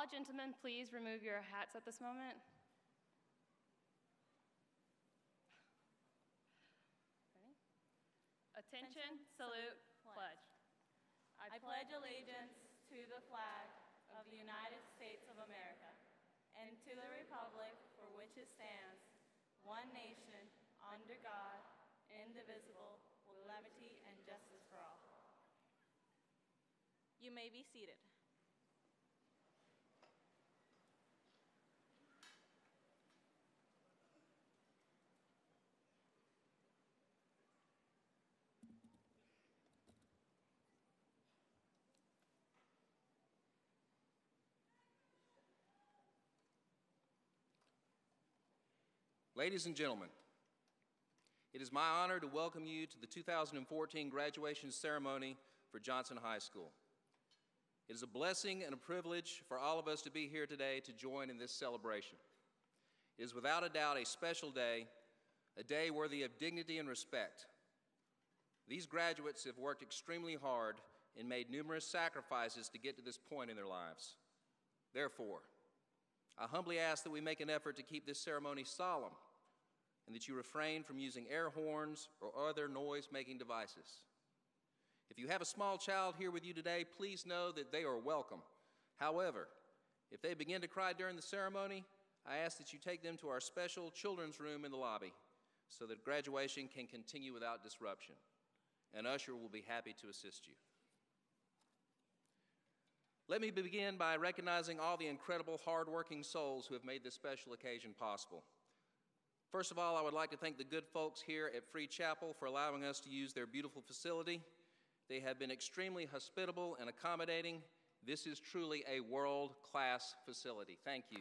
all gentlemen please remove your hats at this moment? Ready? Attention, salute, pledge. I pledge allegiance to the flag of the United States of America and to the republic for which it stands, one nation, under God, indivisible, with liberty and justice for all. You may be seated. Ladies and gentlemen, it is my honor to welcome you to the 2014 graduation ceremony for Johnson High School. It is a blessing and a privilege for all of us to be here today to join in this celebration. It is without a doubt a special day, a day worthy of dignity and respect. These graduates have worked extremely hard and made numerous sacrifices to get to this point in their lives. Therefore, I humbly ask that we make an effort to keep this ceremony solemn and that you refrain from using air horns or other noise-making devices. If you have a small child here with you today, please know that they are welcome. However, if they begin to cry during the ceremony, I ask that you take them to our special children's room in the lobby so that graduation can continue without disruption. An usher will be happy to assist you. Let me begin by recognizing all the incredible hard-working souls who have made this special occasion possible. First of all, I would like to thank the good folks here at Free Chapel for allowing us to use their beautiful facility. They have been extremely hospitable and accommodating. This is truly a world-class facility. Thank you.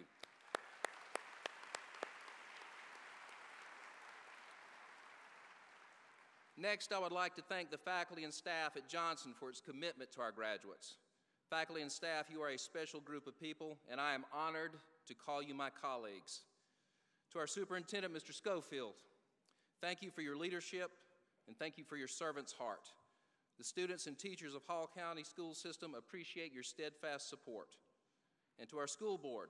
Next, I would like to thank the faculty and staff at Johnson for its commitment to our graduates. Faculty and staff, you are a special group of people, and I am honored to call you my colleagues. To our superintendent, Mr. Schofield, thank you for your leadership, and thank you for your servant's heart. The students and teachers of Hall County School System appreciate your steadfast support. And to our school board,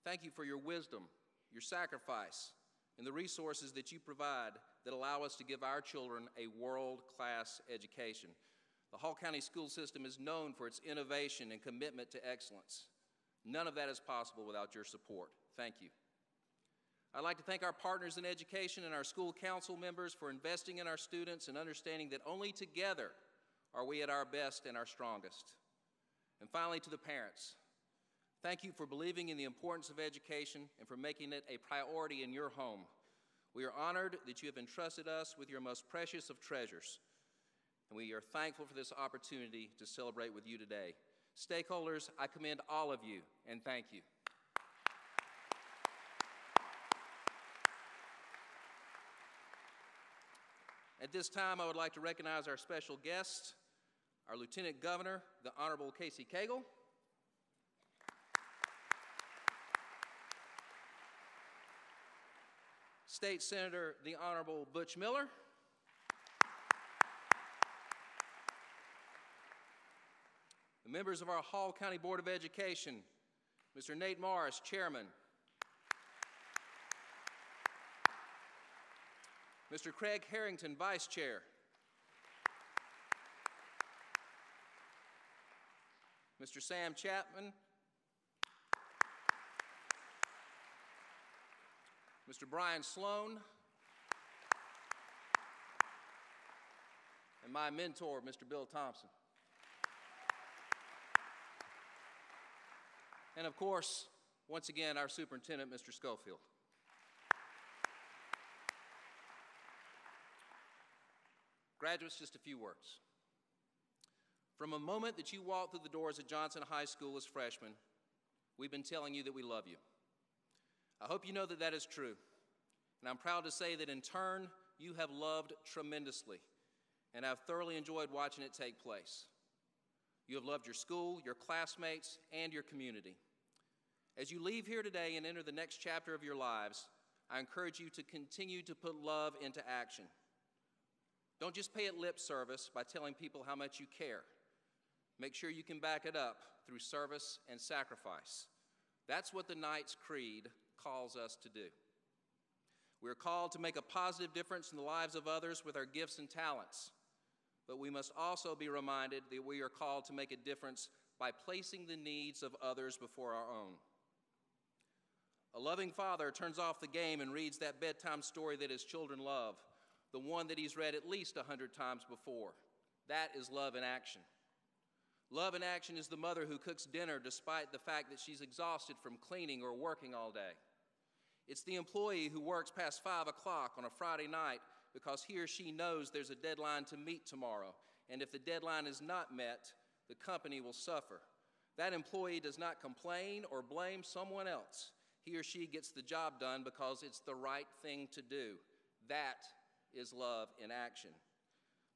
thank you for your wisdom, your sacrifice, and the resources that you provide that allow us to give our children a world-class education. The Hall County School System is known for its innovation and commitment to excellence. None of that is possible without your support. Thank you. I'd like to thank our partners in education and our school council members for investing in our students and understanding that only together are we at our best and our strongest. And finally, to the parents, thank you for believing in the importance of education and for making it a priority in your home. We are honored that you have entrusted us with your most precious of treasures, and we are thankful for this opportunity to celebrate with you today. Stakeholders, I commend all of you, and thank you. At this time, I would like to recognize our special guest, our Lieutenant Governor, the Honorable Casey Cagle, State Senator, the Honorable Butch Miller, the members of our Hall County Board of Education, Mr. Nate Morris, Chairman, Mr. Craig Harrington, Vice Chair, Mr. Sam Chapman, Mr. Brian Sloan, and my mentor, Mr. Bill Thompson. And of course, once again, our superintendent, Mr. Schofield. Graduates, just a few words. From a moment that you walked through the doors at Johnson High School as freshmen, we've been telling you that we love you. I hope you know that that is true. And I'm proud to say that in turn, you have loved tremendously, and I've thoroughly enjoyed watching it take place. You have loved your school, your classmates, and your community. As you leave here today and enter the next chapter of your lives, I encourage you to continue to put love into action. Don't just pay it lip service by telling people how much you care. Make sure you can back it up through service and sacrifice. That's what the Knights Creed calls us to do. We are called to make a positive difference in the lives of others with our gifts and talents, but we must also be reminded that we are called to make a difference by placing the needs of others before our own. A loving father turns off the game and reads that bedtime story that his children love, the one that he's read at least 100 times before. That is love in action. Love in action is the mother who cooks dinner despite the fact that she's exhausted from cleaning or working all day. It's the employee who works past 5 o'clock on a Friday night because he or she knows there's a deadline to meet tomorrow, and if the deadline is not met, the company will suffer. That employee does not complain or blame someone else. He or she gets the job done because it's the right thing to do. That is love in action.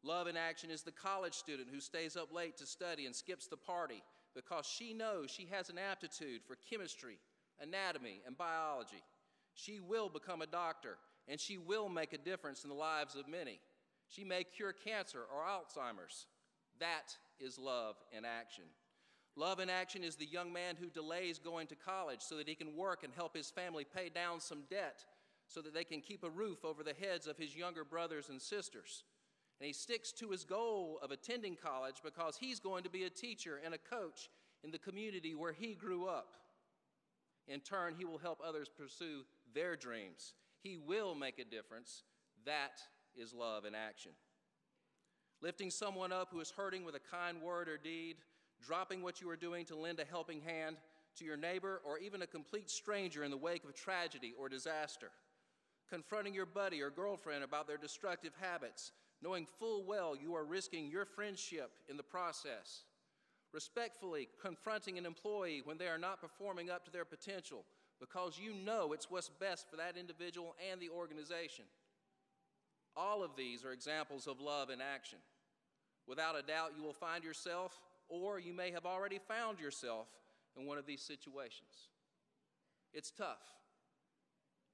Love in action is the college student who stays up late to study and skips the party because she knows she has an aptitude for chemistry, anatomy, and biology. She will become a doctor, and she will make a difference in the lives of many. She may cure cancer or Alzheimer's. That is love in action. Love in action is the young man who delays going to college so that he can work and help his family pay down some debt so that they can keep a roof over the heads of his younger brothers and sisters. And he sticks to his goal of attending college because he's going to be a teacher and a coach in the community where he grew up. In turn, he will help others pursue their dreams. He will make a difference. That is love in action. Lifting someone up who is hurting with a kind word or deed, dropping what you are doing to lend a helping hand to your neighbor or even a complete stranger in the wake of tragedy or disaster. Confronting your buddy or girlfriend about their destructive habits, knowing full well you are risking your friendship in the process. Respectfully confronting an employee when they are not performing up to their potential because you know it's what's best for that individual and the organization. All of these are examples of love in action. Without a doubt, you will find yourself, or you may have already found yourself, in one of these situations. It's tough,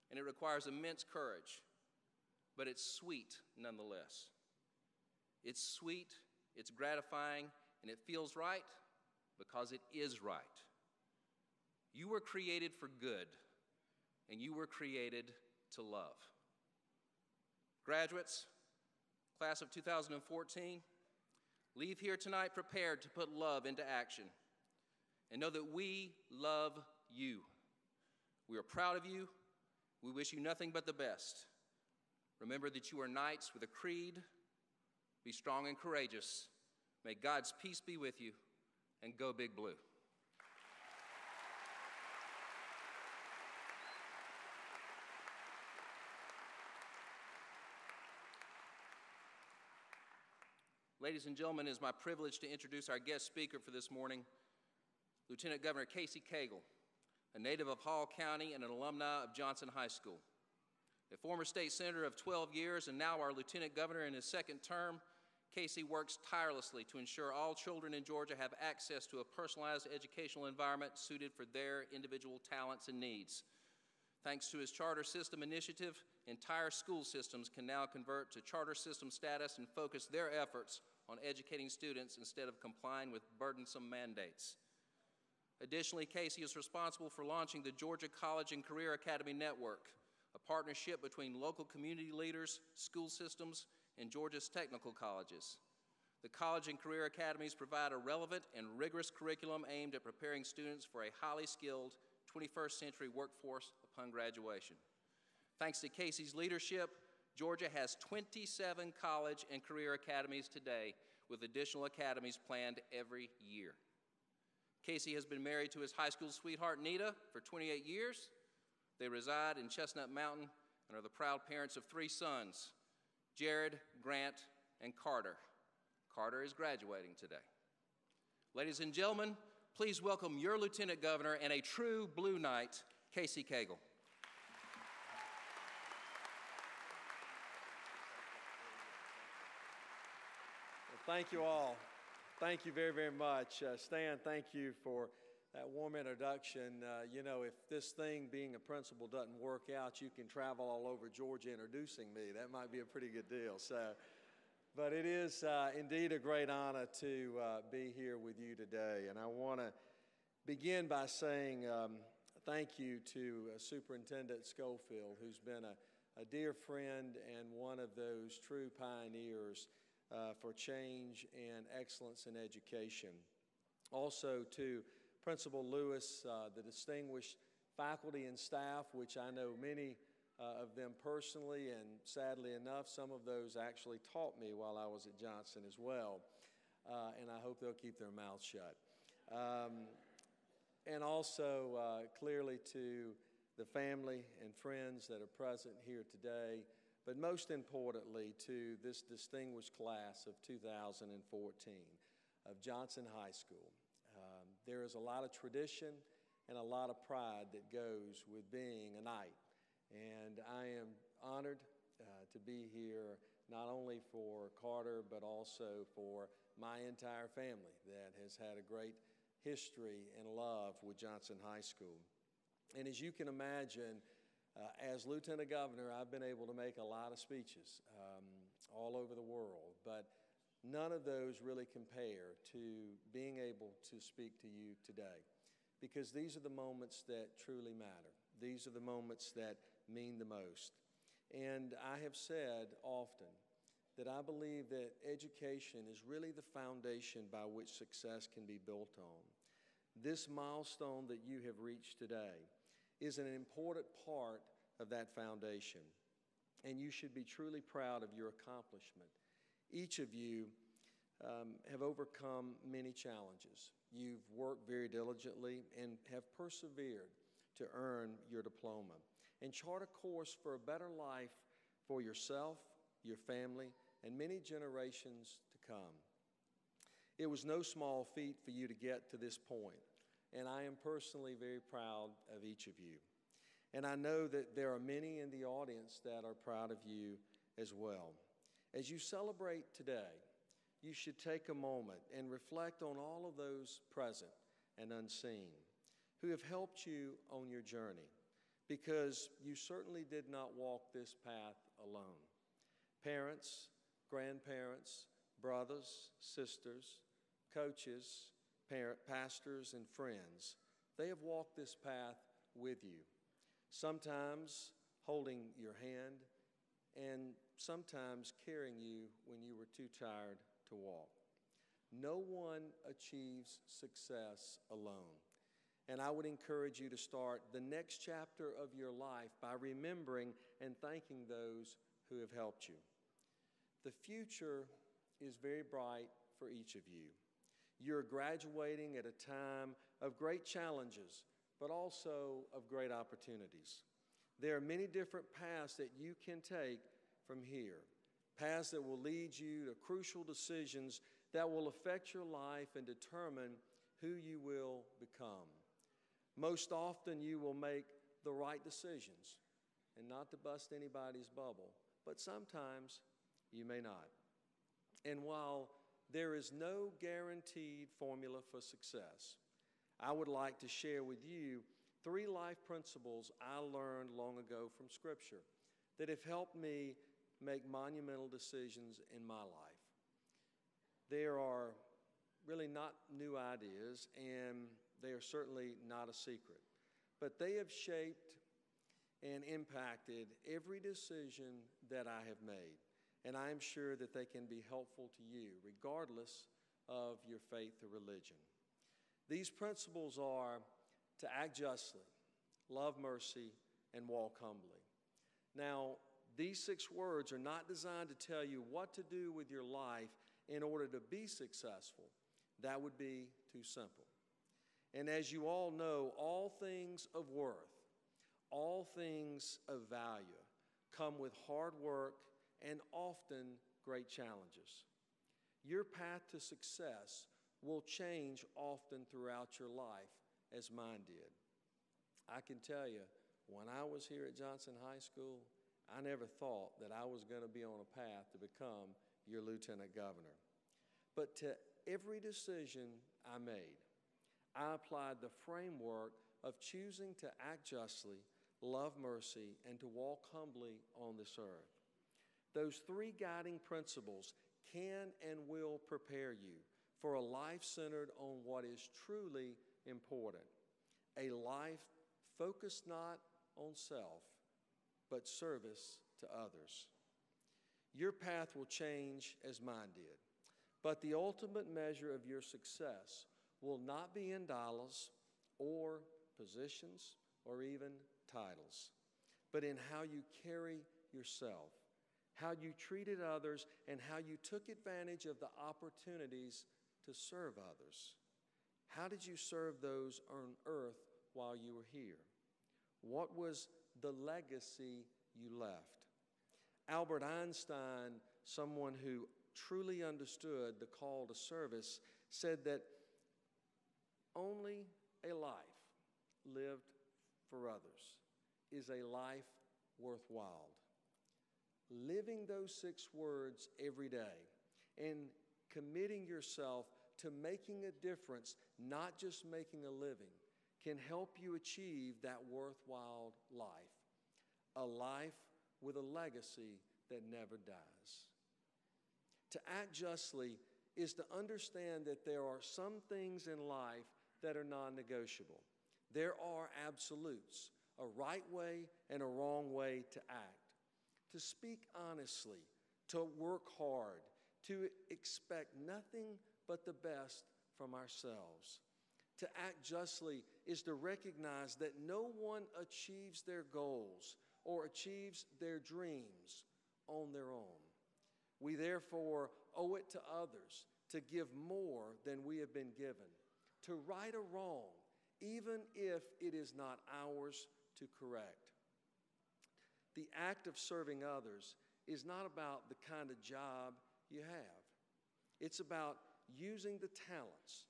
and it requires immense courage, but it's sweet nonetheless. It's sweet, it's gratifying, and it feels right because it is right. You were created for good, and you were created to love. Graduates, class of 2014, leave here tonight prepared to put love into action and know that we love you. We are proud of you. We wish you nothing but the best. Remember that you are knights with a creed. Be strong and courageous. May God's peace be with you, and go Big Blue. Ladies and gentlemen, it is my privilege to introduce our guest speaker for this morning, Lieutenant Governor Casey Cagle, a native of Hall County and an alumni of Johnson High School. A former state senator of 12 years and now our lieutenant governor in his second term, Casey works tirelessly to ensure all children in Georgia have access to a personalized educational environment suited for their individual talents and needs. Thanks to his charter system initiative, entire school systems can now convert to charter system status and focus their efforts on educating students instead of complying with burdensome mandates. Additionally, Casey is responsible for launching the Georgia College and Career Academy Network, a partnership between local community leaders, school systems, and Georgia's technical colleges. The college and career academies provide a relevant and rigorous curriculum aimed at preparing students for a highly skilled 21st century workforce upon graduation. Thanks to Casey's leadership, Georgia has 27 college and career academies today, with additional academies planned every year. Casey has been married to his high school sweetheart, Nita, for 28 years. They reside in Chestnut Mountain and are the proud parents of 3 sons, Jared, Grant, and Carter. Carter is graduating today. Ladies and gentlemen, please welcome your Lieutenant Governor and a true Blue Knight, Casey Cagle. Thank you all. Thank you very, very much. Stan, thank you for that warm introduction. You know, if this thing being a principal doesn't work out, you can travel all over Georgia introducing me. That might be a pretty good deal. But it is indeed a great honor to be here with you today. And I want to begin by saying thank you to Superintendent Schofield, who's been a dear friend and one of those true pioneers for change and excellence in education. Also to Principal Lewis, the distinguished faculty and staff, which I know many of them personally, and sadly enough, some of those actually taught me while I was at Johnson as well. And I hope they'll keep their mouths shut. And also clearly to the family and friends that are present here today, but most importantly to this distinguished class of 2014 of Johnson High School. There is a lot of tradition and a lot of pride that goes with being a Knight. And I am honored to be here not only for Carter, but also for my entire family that has had a great history and love with Johnson High School. And as you can imagine, as Lieutenant Governor, I've been able to make a lot of speeches all over the world, but none of those really compare to being able to speak to you today, because these are the moments that truly matter. These are the moments that mean the most. And I have said often that I believe that education is really the foundation by which success can be built on. This milestone that you have reached today is an important part of that foundation, and you should be truly proud of your accomplishment. Each of you have overcome many challenges. You've worked very diligently and have persevered to earn your diploma and chart a course for a better life for yourself, your family, and many generations to come. It was no small feat for you to get to this point, and I am personally very proud of each of you. And I know that there are many in the audience that are proud of you as well. As you celebrate today, you should take a moment and reflect on all of those present and unseen who have helped you on your journey, because you certainly did not walk this path alone. Parents, grandparents, brothers, sisters, coaches, pastors, and friends, they have walked this path with you, sometimes holding your hand and sometimes carrying you when you were too tired to walk. No one achieves success alone. And I would encourage you to start the next chapter of your life by remembering and thanking those who have helped you. The future is very bright for each of you. You're graduating at a time of great challenges, but also of great opportunities. There are many different paths that you can take from here, paths that will lead you to crucial decisions that will affect your life and determine who you will become. Most often you will make the right decisions, and not to bust anybody's bubble, but sometimes you may not. And while there is no guaranteed formula for success, I would like to share with you 3 life principles I learned long ago from Scripture that have helped me make monumental decisions in my life. There are really not new ideas, and they are certainly not a secret, but they have shaped and impacted every decision that I have made, and I am sure that they can be helpful to you, regardless of your faith or religion. These principles are to act justly, love mercy, and walk humbly. Now, these 6 words are not designed to tell you what to do with your life in order to be successful. That would be too simple. And as you all know, all things of worth, all things of value come with hard work and often great challenges. Your path to success will change often throughout your life, as mine did. I can tell you, when I was here at Johnson High School, I never thought that I was going to be on a path to become your lieutenant governor. But to every decision I made, I applied the framework of choosing to act justly, love mercy, and to walk humbly on this earth. Those 3 guiding principles can and will prepare you for a life centered on what is truly important, a life Focus not on self, but service to others. Your path will change as mine did, but the ultimate measure of your success will not be in dollars or positions or even titles, but in how you carry yourself, how you treated others, and how you took advantage of the opportunities to serve others. How did you serve those on earth while you were here? What was the legacy you left? Albert Einstein, someone who truly understood the call to service, said that only a life lived for others is a life worthwhile. Living those 6 words every day and committing yourself to making a difference, not just making a living, can help you achieve that worthwhile life, a life with a legacy that never dies. To act justly is to understand that there are some things in life that are non-negotiable. There are absolutes, a right way and a wrong way to act, to speak honestly, to work hard, to expect nothing but the best from ourselves. To act justly is to recognize that no one achieves their goals or achieves their dreams on their own. We therefore owe it to others to give more than we have been given, to right a wrong, even if it is not ours to correct. The act of serving others is not about the kind of job you have. It's about using the talents,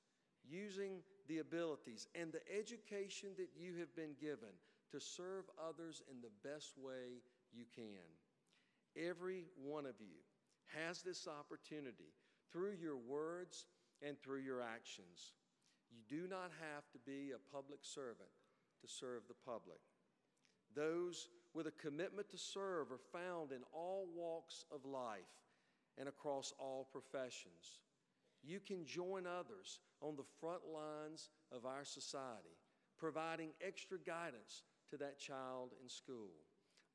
using the abilities, and the education that you have been given to serve others in the best way you can. Every one of you has this opportunity through your words and through your actions. You do not have to be a public servant to serve the public. Those with a commitment to serve are found in all walks of life and across all professions. You can join others on the front lines of our society, providing extra guidance to that child in school,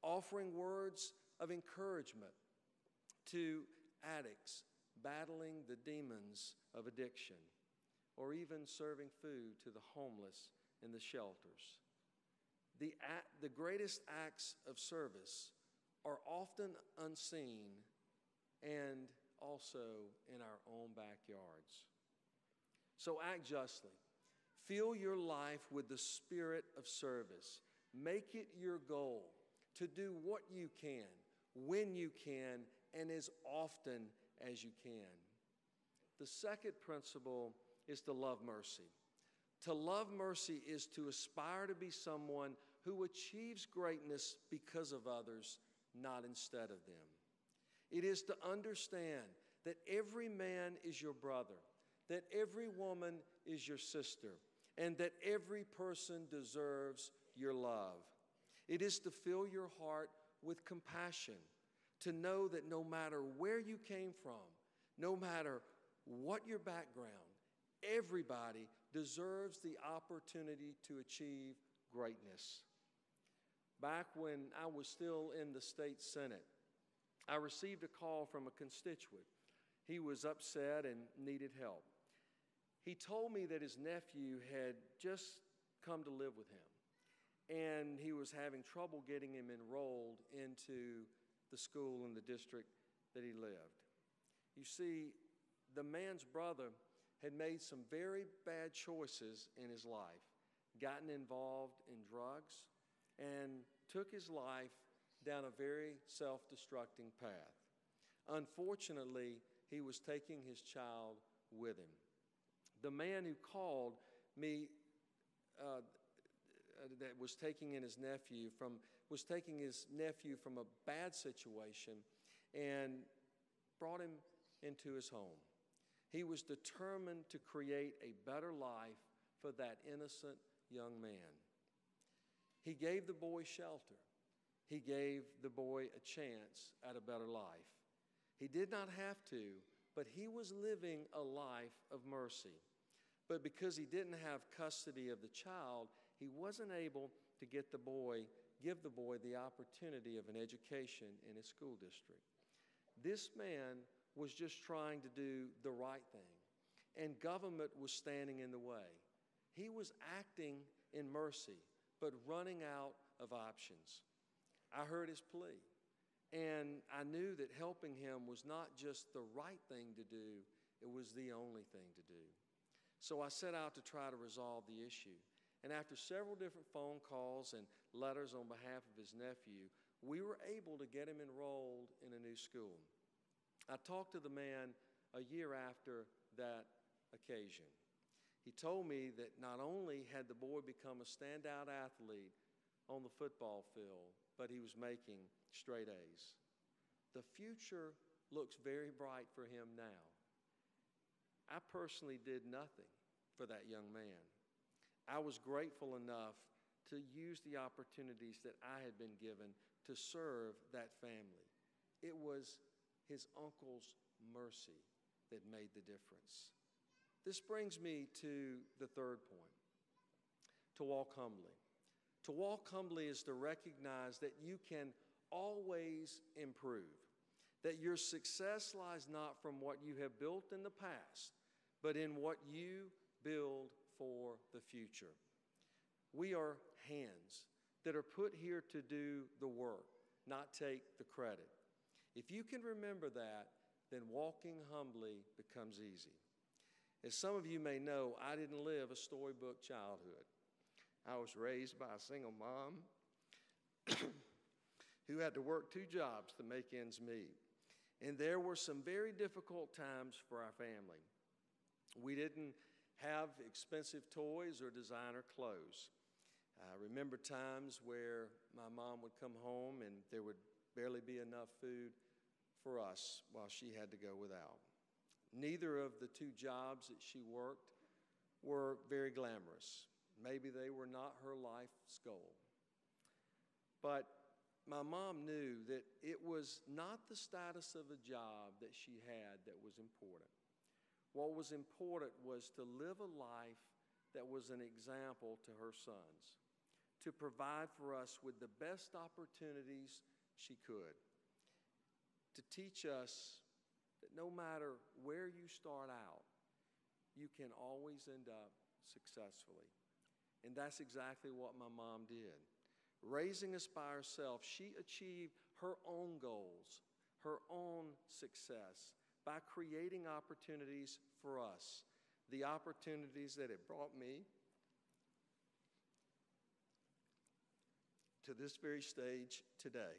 offering words of encouragement to addicts battling the demons of addiction, or even serving food to the homeless in the shelters. The greatest acts of service are often unseen and also in our own backyards. So act justly. Fill your life with the spirit of service. Make it your goal to do what you can, when you can, and as often as you can. The second principle is to love mercy. To love mercy is to aspire to be someone who achieves greatness because of others, not instead of them. It is to understand that every man is your brother, that every woman is your sister, and that every person deserves your love. It is to fill your heart with compassion, to know that no matter where you came from, no matter what your background, everybody deserves the opportunity to achieve greatness. Back when I was still in the state Senate, I received a call from a constituent. He was upset and needed help. He told me that his nephew had just come to live with him, and he was having trouble getting him enrolled into the school in the district that he lived. You see, the man's brother had made some very bad choices in his life, gotten involved in drugs, and took his life down a very self-destructing path. Unfortunately, he was taking his child with him. The man who called me that was taking his nephew from a bad situation and brought him into his home. He was determined to create a better life for that innocent young man. He gave the boy shelter. He gave the boy a chance at a better life. He did not have to, but he was living a life of mercy. But because he didn't have custody of the child, he wasn't able to to give the boy the opportunity of an education in his school district. This man was just trying to do the right thing, and government was standing in the way. He was acting in mercy, but running out of options. I heard his plea, and I knew that helping him was not just the right thing to do, it was the only thing to do. So I set out to try to resolve the issue. And after several different phone calls and letters on behalf of his nephew, we were able to get him enrolled in a new school. I talked to the man a year after that occasion. He told me that not only had the boy become a standout athlete on the football field, but he was making straight A's. The future looks very bright for him now. I personally did nothing for that young man. I was grateful enough to use the opportunities that I had been given to serve that family. It was his uncle's mercy that made the difference. This brings me to the third point, to walk humbly. To walk humbly is to recognize that you can always improve, that your success lies not from what you have built in the past, but in what you build for the future. We are hands that are put here to do the work, not take the credit. If you can remember that, then walking humbly becomes easy. As some of you may know, I didn't live a storybook childhood. I was raised by a single mom who had to work 2 jobs to make ends meet. And there were some very difficult times for our family. We didn't have expensive toys or designer clothes. I remember times where my mom would come home and there would barely be enough food for us while she had to go without. Neither of the 2 jobs that she worked were very glamorous. Maybe they were not her life's goal. But my mom knew that it was not the status of a job that she had that was important. What was important was to live a life that was an example to her sons, to provide for us with the best opportunities she could, to teach us that no matter where you start out, you can always end up successfully. And that's exactly what my mom did. Raising us by herself, she achieved her own goals, her own success, by creating opportunities for us, the opportunities that have brought me to this very stage today.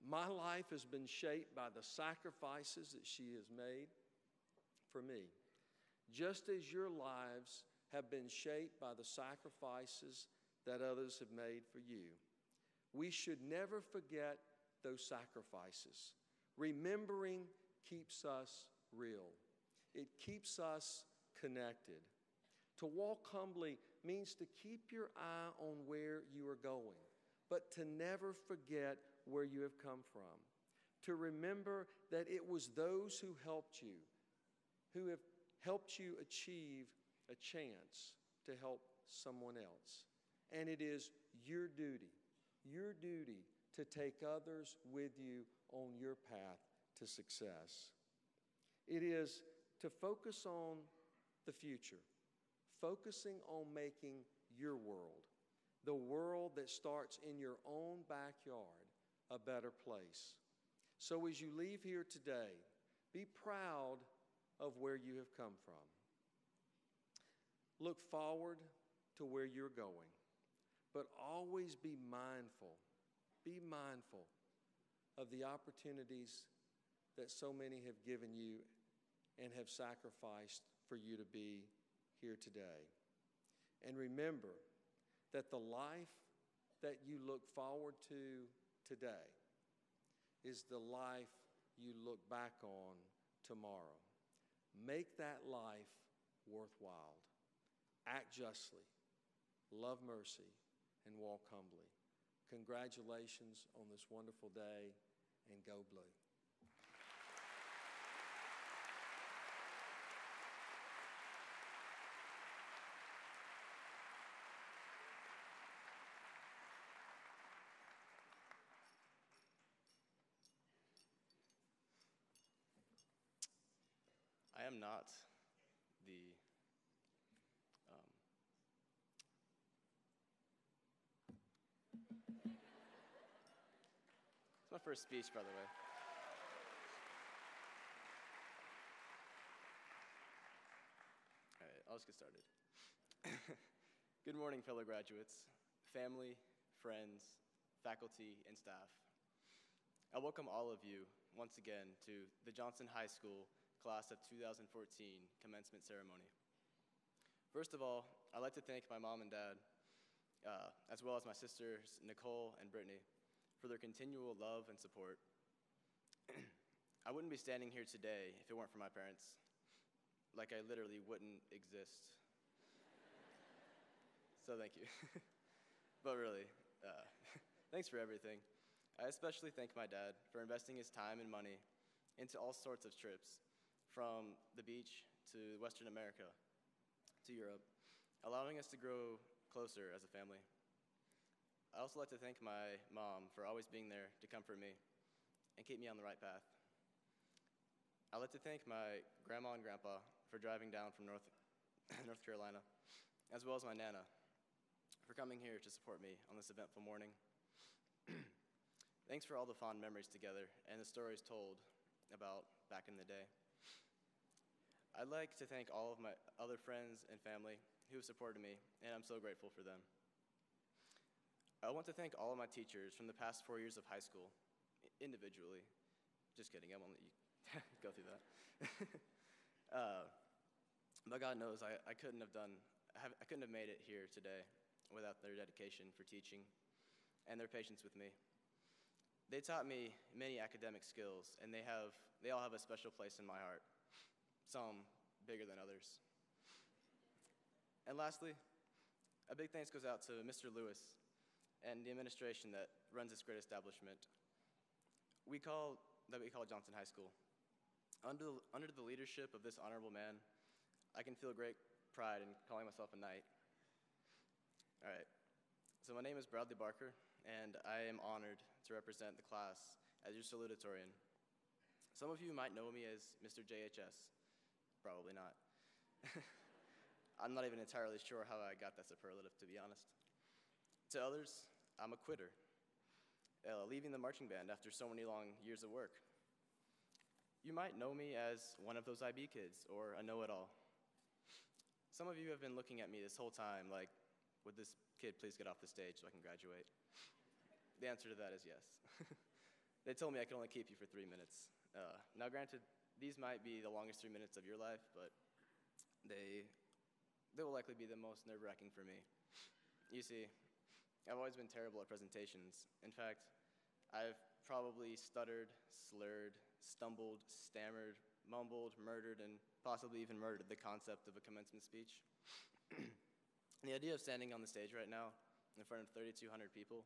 My life has been shaped by the sacrifices that she has made for me, just as your lives have been shaped by the sacrifices that others have made for you. We should never forget those sacrifices. Remembering keeps us real. It keeps us connected. To walk humbly means to keep your eye on where you are going, but to never forget where you have come from. To remember that it was those who helped you, who have helped you achieve a chance to help someone else. And it is your duty to take others with you on your path to success. It is to focus on the future, focusing on making your world, the world that starts in your own backyard, a better place. So as you leave here today, be proud of where you have come from. Look forward to where you're going, but always be mindful of the opportunities that so many have given you and have sacrificed for you to be here today. And remember that the life that you look forward to today is the life you look back on tomorrow. Make that life worthwhile. Act justly, love mercy, and walk humbly. Congratulations on this wonderful day, and go Blue. am not the it's my first speech, by the way. All right, I'll just get started. Good morning, fellow graduates, family, friends, faculty, and staff. I welcome all of you once again to the Johnson High School Class of 2014 commencement ceremony. First of all, I'd like to thank my mom and dad, as well as my sisters, Nicole and Brittany, for their continual love and support. I wouldn't be standing here today if it weren't for my parents. Like, I literally wouldn't exist. So thank you. But really, thanks for everything. I especially thank my dad for investing his time and money into all sorts of trips, from the beach to Western America to Europe, allowing us to grow closer as a family. I also like to thank my mom for always being there to comfort me and keep me on the right path. I'd like to thank my grandma and grandpa for driving down from North Carolina, as well as my Nana for coming here to support me on this eventful morning. Thanks for all the fond memories together and the stories told about back in the day. I'd like to thank all of my other friends and family who have supported me, and I'm so grateful for them. I want to thank all of my teachers from the past 4 years of high school, individually. Just kidding, I won't let you go through that. But God knows I couldn't have made it here today without their dedication for teaching and their patience with me. They taught me many academic skills, and they all have a special place in my heart, some bigger than others. And lastly, a big thanks goes out to Mr. Lewis and the administration that runs this great establishment we call Johnson High School. Under the leadership of this honorable man, I can feel great pride in calling myself a knight. All right, so my name is Bradley Barker, and I am honored to represent the class as your salutatorian. Some of you might know me as Mr. JHS. Probably not. I'm not even entirely sure how I got that superlative, to be honest. To others, I'm a quitter, leaving the marching band after so many long years of work. You might know me as one of those IB kids, or a know-it-all. Some of you have been looking at me this whole time like, would this kid please get off the stage so I can graduate? The answer to that is yes. They told me I could only keep you for 3 minutes. Now granted, these might be the longest 3 minutes of your life, but they will likely be the most nerve-wracking for me. You see, I've always been terrible at presentations. In fact, I've probably stuttered, slurred, stumbled, stammered, mumbled, murdered, and possibly even murdered the concept of a commencement speech. The idea of standing on the stage right now in front of 3,200 people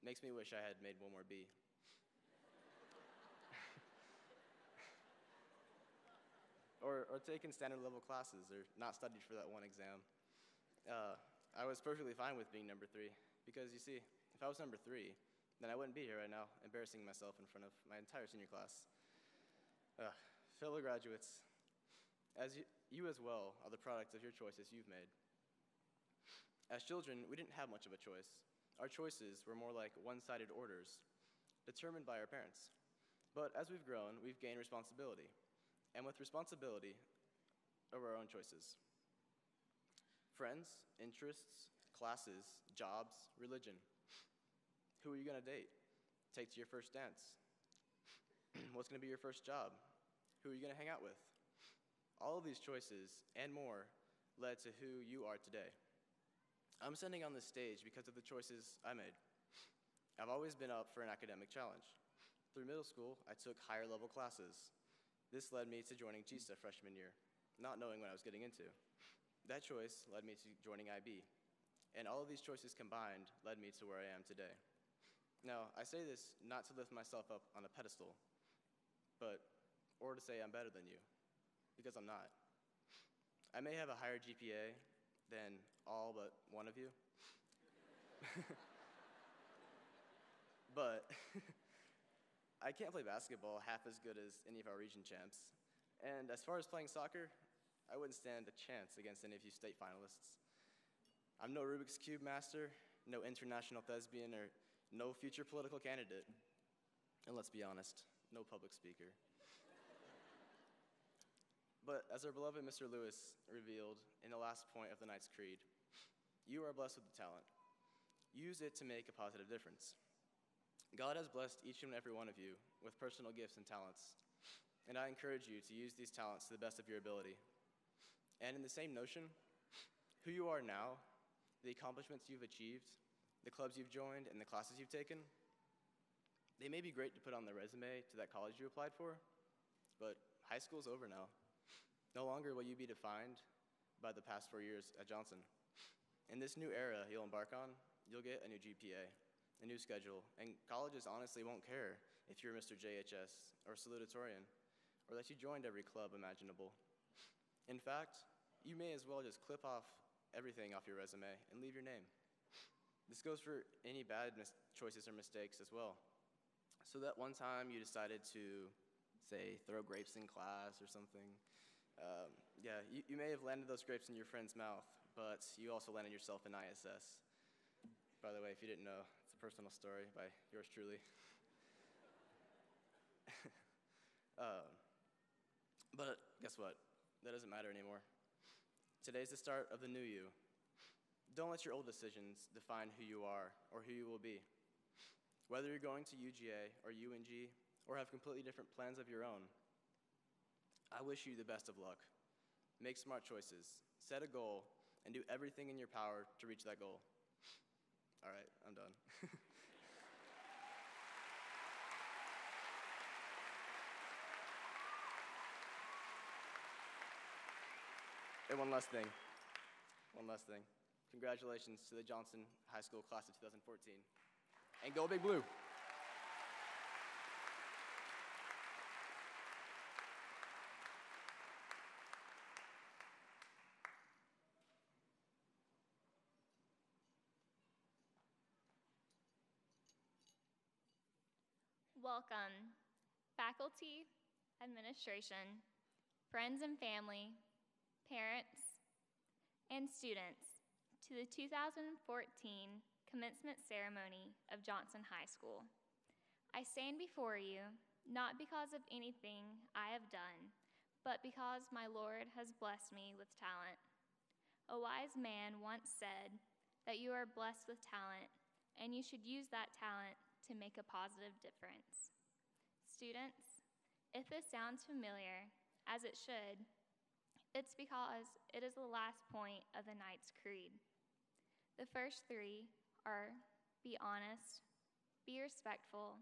makes me wish I had made one more B. or taken standard level classes, or not studied for that one exam. I was perfectly fine with being number 3, because you see, if I was number 3, then I wouldn't be here right now, embarrassing myself in front of my entire senior class. Fellow graduates, as you as well are the product of your choices you've made. As children, we didn't have much of a choice. Our choices were more like one-sided orders, determined by our parents. But as we've grown, we've gained responsibility. And with responsibility are our own choices. Friends, interests, classes, jobs, religion. Who are you going to date? Take to your first dance? What's going to be your first job? Who are you going to hang out with? All of these choices and more led to who you are today. I'm standing on this stage because of the choices I made. I've always been up for an academic challenge. Through middle school, I took higher level classes. This led me to joining GSA freshman year, not knowing what I was getting into. That choice led me to joining IB. And all of these choices combined led me to where I am today. Now, I say this not to lift myself up on a pedestal, or to say I'm better than you, because I'm not. I may have a higher GPA than all but one of you, but I can't play basketball half as good as any of our region champs, And as far as playing soccer, I wouldn't stand a chance against any of you state finalists. I'm no Rubik's Cube master, no international thespian, or no future political candidate. And let's be honest, no public speaker. But as our beloved Mr. Lewis revealed in the last point of the Knight's Creed, you are blessed with the talent. Use it to make a positive difference. God has blessed each and every one of you with personal gifts and talents, and I encourage you to use these talents to the best of your ability. And in the same notion, who you are now, the accomplishments you've achieved, the clubs you've joined, and the classes you've taken, they may be great to put on the resume to that college you applied for, but high school's over now. No longer will you be defined by the past 4 years at Johnson. In this new era you'll embark on, you'll get a new GPA, a new schedule, and colleges honestly won't care if you're Mr. JHS or salutatorian, or that you joined every club imaginable. In fact, you may as well just clip off everything off your resume and leave your name. This goes for any bad choices or mistakes as well. So that one time you decided to, say, throw grapes in class or something, you may have landed those grapes in your friend's mouth, but you also landed yourself in ISS. By the way, if you didn't know, it's a personal story by yours truly. But guess what? That doesn't matter anymore. Today's the start of the new you. Don't let your old decisions define who you are or who you will be. Whether you're going to UGA or UNG or have completely different plans of your own, I wish you the best of luck. Make smart choices, set a goal, and do everything in your power to reach that goal. All right, I'm done. And one last thing. Congratulations to the Johnson High School class of 2014. And go Big Blue. Welcome, faculty, administration, friends and family, parents, and students to the 2014 commencement ceremony of Johnson High School. I stand before you not because of anything I have done, but because my Lord has blessed me with talent. A wise man once said that you are blessed with talent, and you should use that talent to make a positive difference. Students, if this sounds familiar, as it should, it's because it is the last point of the Knight's Creed. The first three are be honest, be respectful,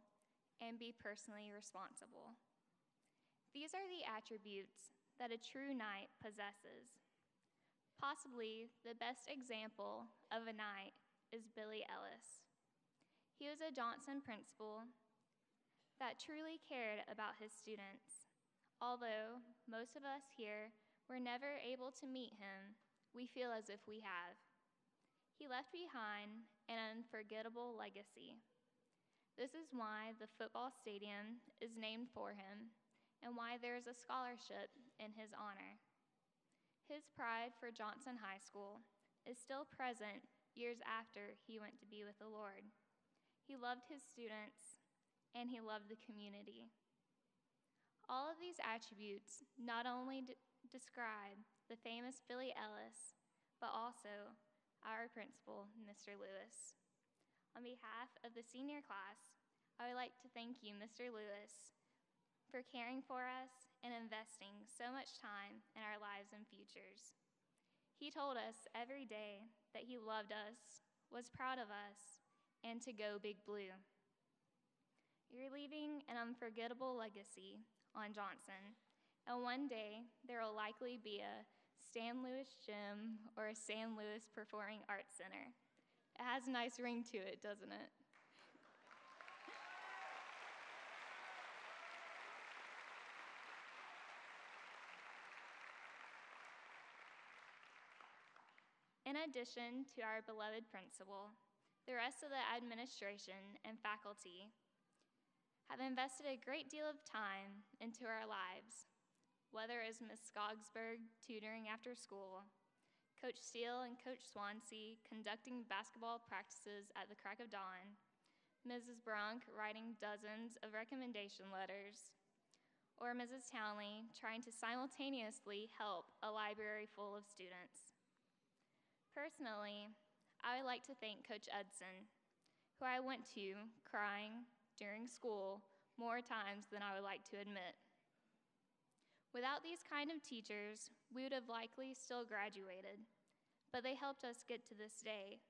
and be personally responsible. These are the attributes that a true knight possesses. Possibly the best example of a knight is Billy Ellis. He was a Johnson principal that truly cared about his students. Although most of us here were never able to meet him, we feel as if we have. He left behind an unforgettable legacy. This is why the football stadium is named for him and why there is a scholarship in his honor. His pride for Johnson High School is still present years after he went to be with the Lord. He loved his students, and he loved the community. All of these attributes not only describe the famous Billy Ellis, but also our principal, Mr. Lewis. On behalf of the senior class, I would like to thank you, Mr. Lewis, for caring for us and investing so much time in our lives and futures. He told us every day that he loved us, was proud of us, and to go Big Blue. You're leaving an unforgettable legacy on Johnson, and one day there will likely be a Stan Lewis Gym or a Stan Lewis Performing Arts Center. It has a nice ring to it, doesn't it? In addition to our beloved principal, the rest of the administration and faculty have invested a great deal of time into our lives. whether as Ms. Skogsberg tutoring after school, Coach Steele and Coach Swansea conducting basketball practices at the crack of dawn, Mrs. Bronk writing dozens of recommendation letters, or Mrs. Townley trying to simultaneously help a library full of students. Personally, I would like to thank Coach Edson, who I went to crying during school more times than I would like to admit. Without these kind of teachers, we would have likely still graduated, but they helped us get to this day,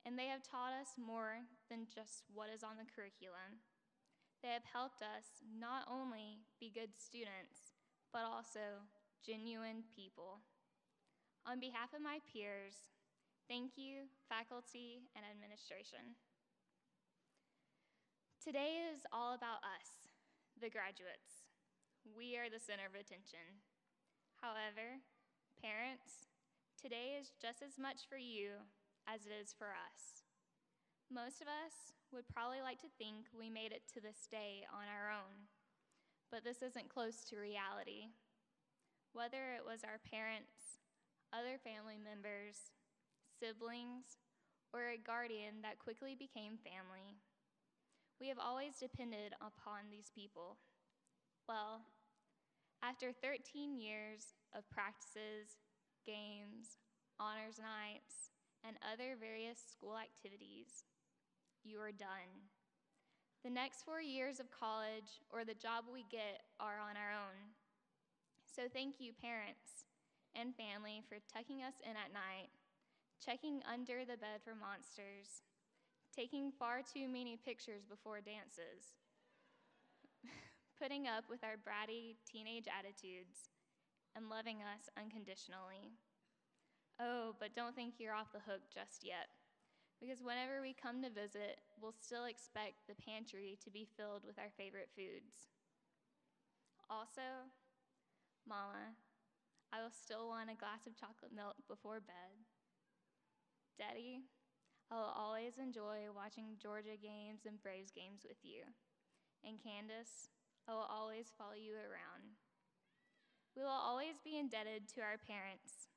and they have taught us more than just what is on the curriculum. They have helped us not only be good students, but also genuine people. On behalf of my peers, thank you, faculty and administration. Today is all about us, the graduates. We are the center of attention. However, parents, today is just as much for you as it is for us. Most of us would probably like to think we made it to this day on our own, but this isn't close to reality. Whether it was our parents, other family members, siblings, or a guardian that quickly became family, we have always depended upon these people. Well, after 13 years of practices, games, honors nights, and other various school activities, you are done. The next 4 years of college or the job we get are on our own. So thank you, parents and family, for tucking us in at night, checking under the bed for monsters, taking far too many pictures before dances, putting up with our bratty teenage attitudes, and loving us unconditionally. Oh, but don't think you're off the hook just yet, because whenever we come to visit, we'll still expect the pantry to be filled with our favorite foods. Also, Mama, I will still want a glass of chocolate milk before bed. Daddy, I will always enjoy watching Georgia games and Braves games with you. And Candace, I will always follow you around. We will always be indebted to our parents,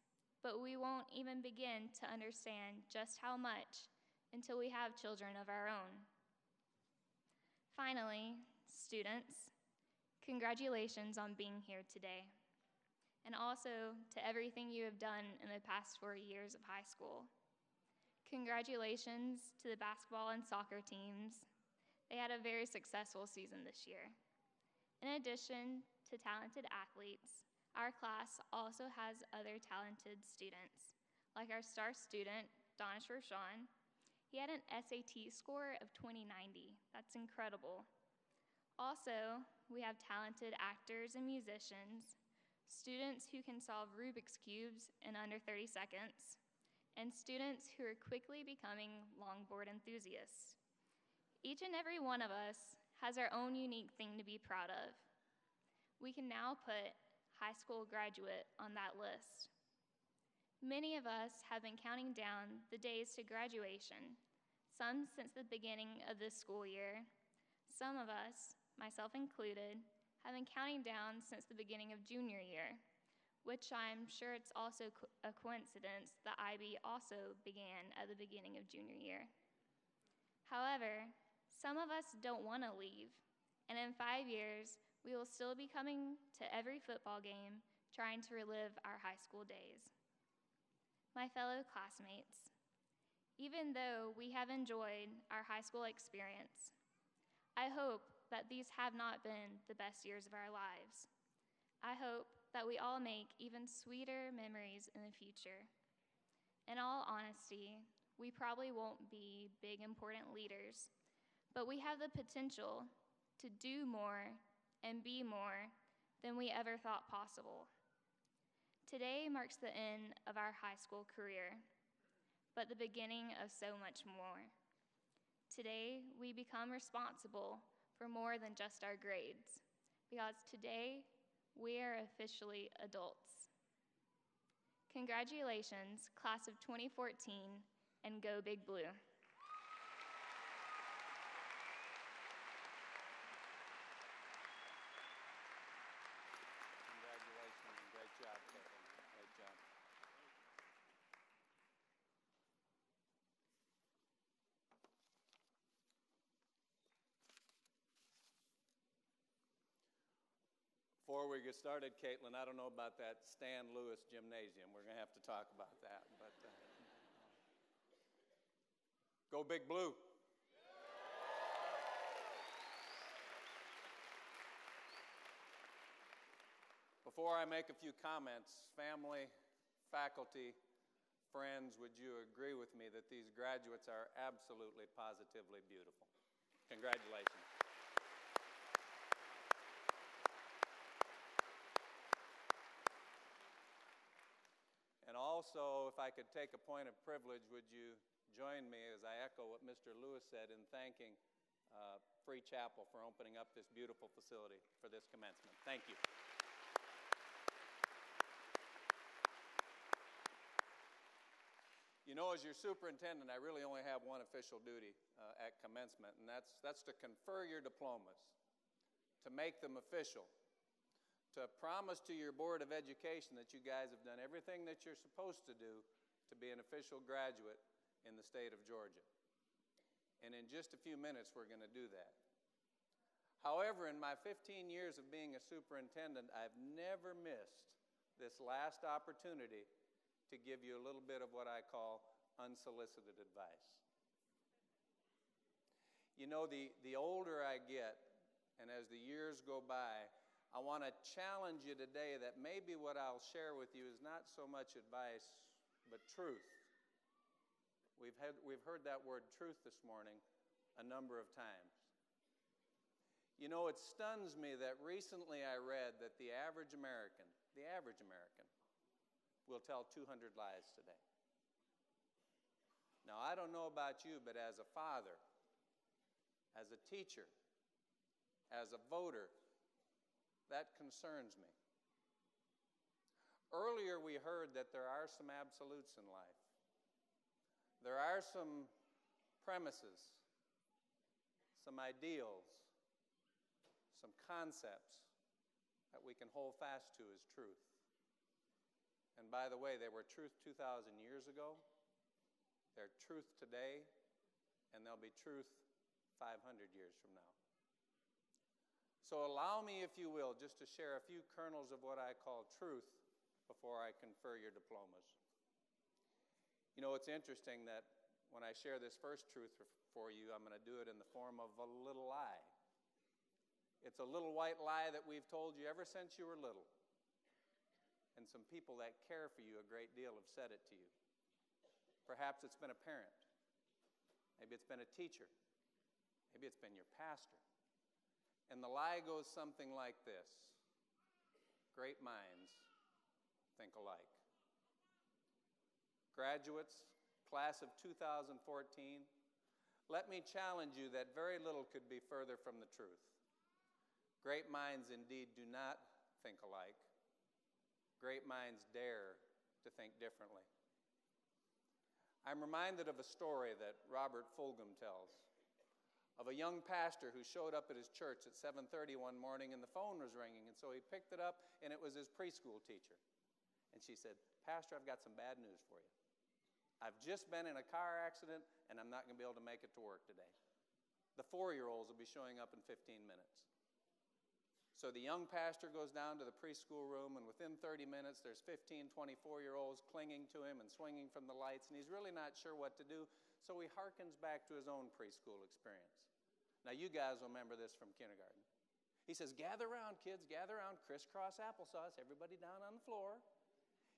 but we won't even begin to understand just how much until we have children of our own. Finally, students, congratulations on being here today, and also to everything you have done in the past 4 years of high school. Congratulations to the basketball and soccer teams. They had a very successful season this year. In addition to talented athletes, our class also has other talented students, like our star student, Donish Roshan. He had an SAT score of 2090. That's incredible. Also, we have talented actors and musicians, students who can solve Rubik's Cubes in under 30 seconds, and students who are quickly becoming longboard enthusiasts. Each and every one of us has our own unique thing to be proud of. We can now put high school graduate on that list. Many of us have been counting down the days to graduation, some since the beginning of this school year. Some of us, myself included, have been counting down since the beginning of junior year, which I'm sure it's also a coincidence that IB also began at the beginning of junior year. However, some of us don't want to leave, and in 5 years, we will still be coming to every football game trying to relive our high school days. My fellow classmates, even though we have enjoyed our high school experience, I hope that these have not been the best years of our lives. I hope that we all make even sweeter memories in the future. In all honesty, we probably won't be big, important leaders, but we have the potential to do more and be more than we ever thought possible. Today marks the end of our high school career, but the beginning of so much more. Today, we become responsible for more than just our grades, because today, we are officially adults. Congratulations, class of 2014, and go Big Blue. Congratulations. Before we get started, Caitlin, I don't know about that Stan Lewis gymnasium. We're going to have to talk about that. But go Big Blue. Before I make a few comments, family, faculty, friends, would you agree with me that these graduates are absolutely, positively beautiful? Congratulations. And also, if I could take a point of privilege, would you join me as I echo what Mr. Lewis said in thanking Free Chapel for opening up this beautiful facility for this commencement. Thank you. You know, as your superintendent, I really only have one official duty at commencement, and that's to confer your diplomas, to make them official, to promise to your Board of Education that you guys have done everything that you're supposed to do to be an official graduate in the state of Georgia. And in just a few minutes, we're going to do that. However, in my 15 years of being a superintendent, I've never missed this last opportunity to give you a little bit of what I call unsolicited advice. You know, the older I get, and as the years go by, I want to challenge you today that maybe what I'll share with you is not so much advice, but truth. We've heard that word truth this morning a number of times. You know, it stuns me that recently I read that the average American will tell 200 lies today. Now, I don't know about you, but as a father, as a teacher, as a voter, that concerns me. Earlier, we heard that there are some absolutes in life. There are some premises, some ideals, some concepts that we can hold fast to as truth. And by the way, they were truth 2,000 years ago, they're truth today, and they'll be truth 500 years from now. So allow me, if you will, just to share a few kernels of what I call truth before I confer your diplomas. You know, it's interesting that when I share this first truth for you, I'm going to do it in the form of a little lie. It's a little white lie that we've told you ever since you were little. And some people that care for you a great deal have said it to you. Perhaps it's been a parent. Maybe it's been a teacher. Maybe it's been your pastor. And the lie goes something like this: great minds think alike. Graduates, class of 2014, let me challenge you that very little could be further from the truth. Great minds indeed do not think alike. Great minds dare to think differently. I'm reminded of a story that Robert Fulghum tells of a young pastor who showed up at his church at 7:30 one morning, and the phone was ringing, and so he picked it up, and it was his preschool teacher. And she said, "Pastor, I've got some bad news for you. I've just been in a car accident, and I'm not going to be able to make it to work today. The 4-year-olds will be showing up in 15 minutes. So the young pastor goes down to the preschool room, and within 30 minutes, there's 15, 24-year-olds clinging to him and swinging from the lights, and he's really not sure what to do, so he harkens back to his own preschool experience. Now, you guys will remember this from kindergarten. He says, "Gather around, kids, gather around, crisscross applesauce, everybody down on the floor."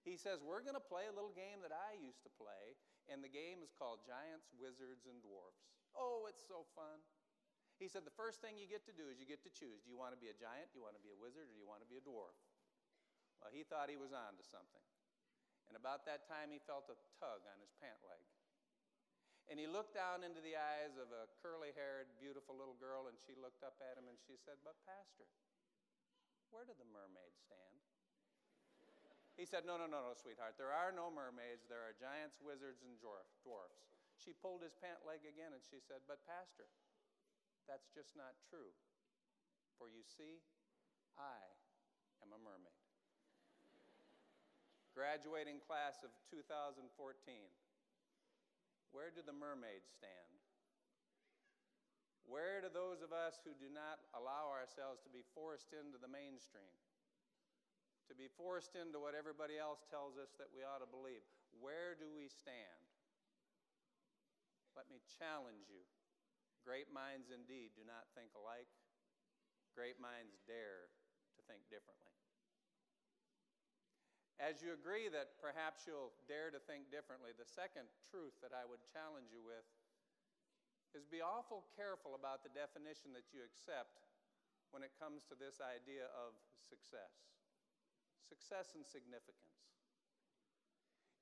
He says, "We're going to play a little game that I used to play, and the game is called Giants, Wizards, and Dwarfs. Oh, it's so fun." He said, "The first thing you get to do is you get to choose. Do you want to be a giant, do you want to be a wizard, or do you want to be a dwarf?" Well, he thought he was on to something. And about that time, he felt a tug on his pant leg. And he looked down into the eyes of a curly-haired, beautiful little girl, and she looked up at him, and she said, "But, Pastor, where do the mermaids stand?" He said, no, sweetheart. There are no mermaids. There are giants, wizards, and dwarfs." She pulled his pant leg again, and she said, "But, Pastor, that's just not true. For you see, I am a mermaid." Graduating class of 2014, where do the mermaids stand? Where do those of us who do not allow ourselves to be forced into the mainstream, to be forced into what everybody else tells us that we ought to believe. Where do we stand? Let me challenge you. Great minds indeed do not think alike. Great minds dare to think differently. As you agree that perhaps you'll dare to think differently, the second truth that I would challenge you with is be awful careful about the definition that you accept when it comes to this idea of success. Success and significance.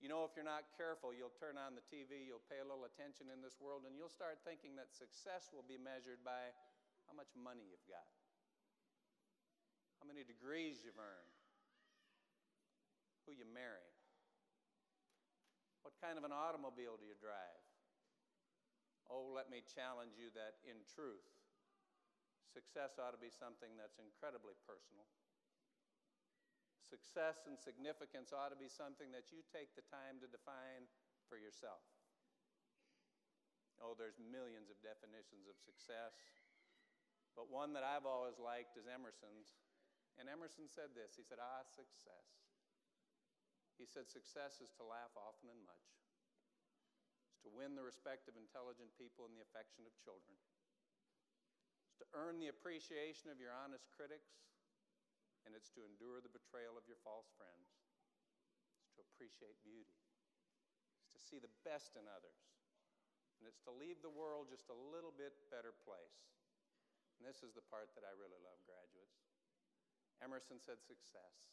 You know, if you're not careful, you'll turn on the TV, you'll pay a little attention in this world, and you'll start thinking that success will be measured by how much money you've got, how many degrees you've earned, who you marry, what kind of an automobile do you drive. Oh, let me challenge you that in truth, success ought to be something that's incredibly personal. Success and significance ought to be something that you take the time to define for yourself. Oh, there's millions of definitions of success, but one that I've always liked is Emerson's. And Emerson said this, he said, success. He said, success is to laugh often and much. It's to win the respect of intelligent people and the affection of children. It's to earn the appreciation of your honest critics, and it's to endure the betrayal of your false friends. It's to appreciate beauty. It's to see the best in others. And it's to leave the world just a little bit better place. And this is the part that I really love, graduates. Emerson said success.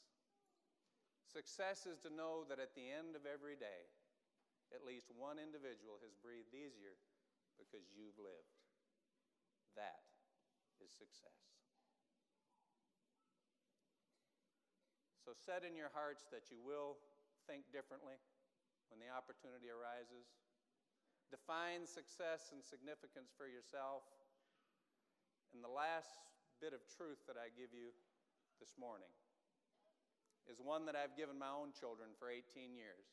Success is to know that at the end of every day, at least one individual has breathed easier because you've lived. That is success. So set in your hearts that you will think differently when the opportunity arises. Define success and significance for yourself. And the last bit of truth that I give you this morning is one that I've given my own children for 18 years.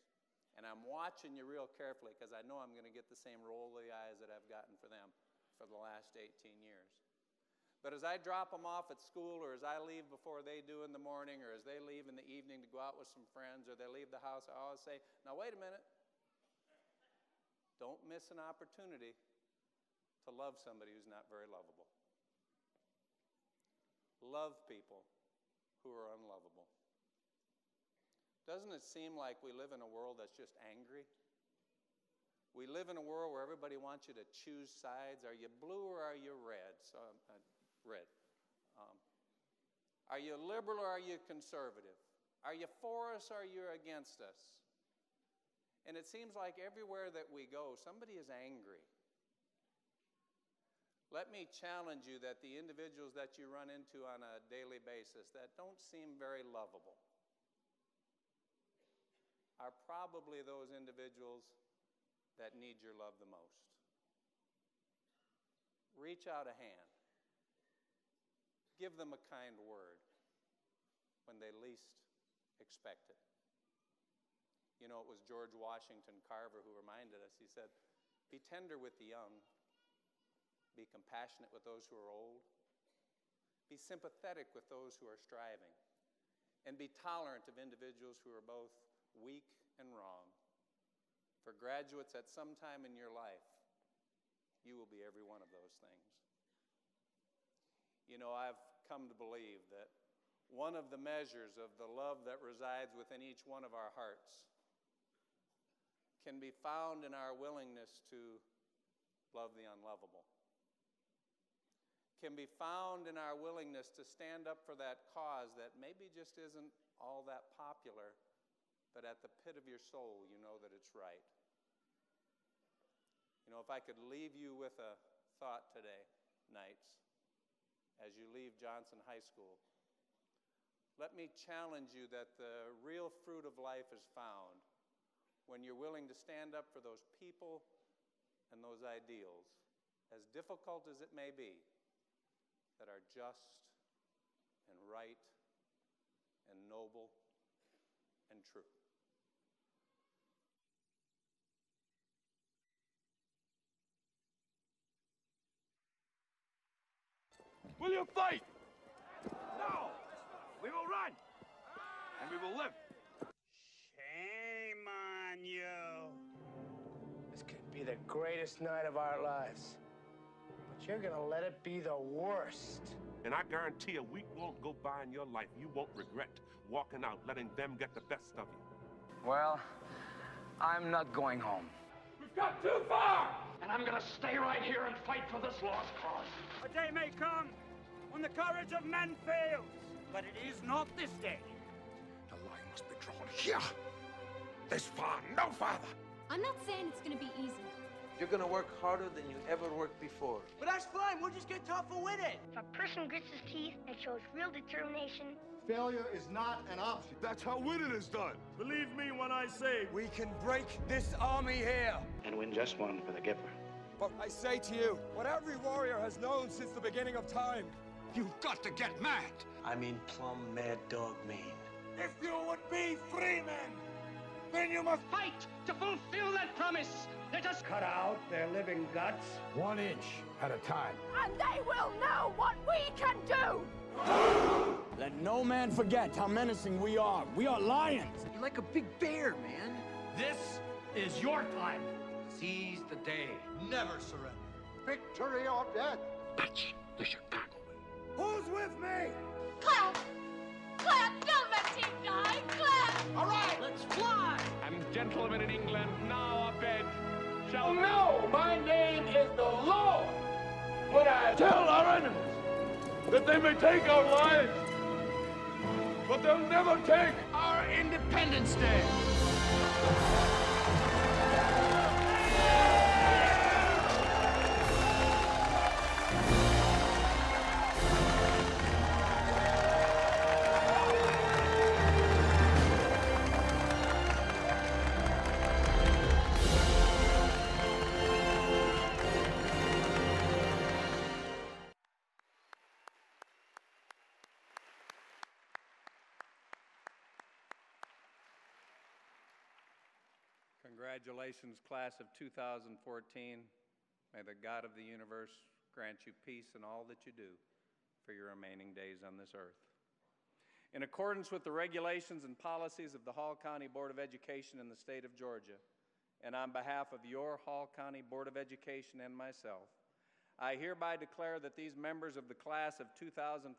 And I'm watching you real carefully because I know I'm going to get the same roll of the eyes that I've gotten for them for the last 18 years. But as I drop them off at school, or as I leave before they do in the morning, or as they leave in the evening to go out with some friends, or they leave the house, I always say, now wait a minute. Don't miss an opportunity to love somebody who's not very lovable. Love people who are unlovable. Doesn't it seem like we live in a world that's just angry? We live in a world where everybody wants you to choose sides. Are you blue or are you red? Red. Are you liberal or are you conservative? Are you for us or are you against us? And it seems like everywhere that we go, somebody is angry. Let me challenge you that the individuals that you run into on a daily basis that don't seem very lovable are probably those individuals that need your love the most. Reach out a hand. Give them a kind word when they least expect it. You know, it was George Washington Carver who reminded us, he said, be tender with the young, be compassionate with those who are old, be sympathetic with those who are striving, and be tolerant of individuals who are both weak and wrong. For graduates, at some time in your life, you will be every one of those things. You know, I've come to believe that one of the measures of the love that resides within each one of our hearts can be found in our willingness to love the unlovable. Can be found in our willingness to stand up for that cause that maybe just isn't all that popular, but at the pit of your soul, you know that it's right. You know, if I could leave you with a thought today, Knights, as you leave Johnson High School, let me challenge you that the real fruit of life is found when you're willing to stand up for those people and those ideals, as difficult as it may be, that are just and right and noble and true. Will you fight? No! We will run! and we will live. Shame on you. This could be the greatest night of our lives. But you're gonna let it be the worst. And I guarantee a week won't go by in your life you won't regret walking out, letting them get the best of you. Well, I'm not going home. We've gone too far! And I'm gonna stay right here and fight for this lost cause. A day may come when the courage of men fails, but it is not this day. The line must be drawn here. This far, no farther. I'm not saying it's gonna be easy. You're gonna work harder than you ever worked before. But that's fine, we'll just get tougher with it. If a person grits his teeth and shows real determination, failure is not an option. That's how winning is done. Believe me when I say we can break this army here. And win just one for the Gipper. But I say to you, what every warrior has known since the beginning of time, You've got to get mad. I mean plumb mad dog mean. If you would be free men, then you must Fight to fulfill that promise. Let us cut out their living guts 1 inch at a time. and they will know what we can do! Let no man forget how menacing we are. We are lions. You're like a big bear, man. This is your time. Seize the day. Never surrender. victory or death. That's the Chicago way. Who's with me? Clap! Clap! Don't let him die! Clap! All right, let's fly. And gentlemen in England, now abed, shall No, my name is the Lord. When I tell our enemies that they may take our lives, but they'll never take our Independence Day. Congratulations, class of 2014. May the God of the universe grant you peace in all that you do for your remaining days on this earth. In accordance with the regulations and policies of the Hall County Board of Education in the state of Georgia, and on behalf of your Hall County Board of Education and myself, I hereby declare that these members of the class of 2014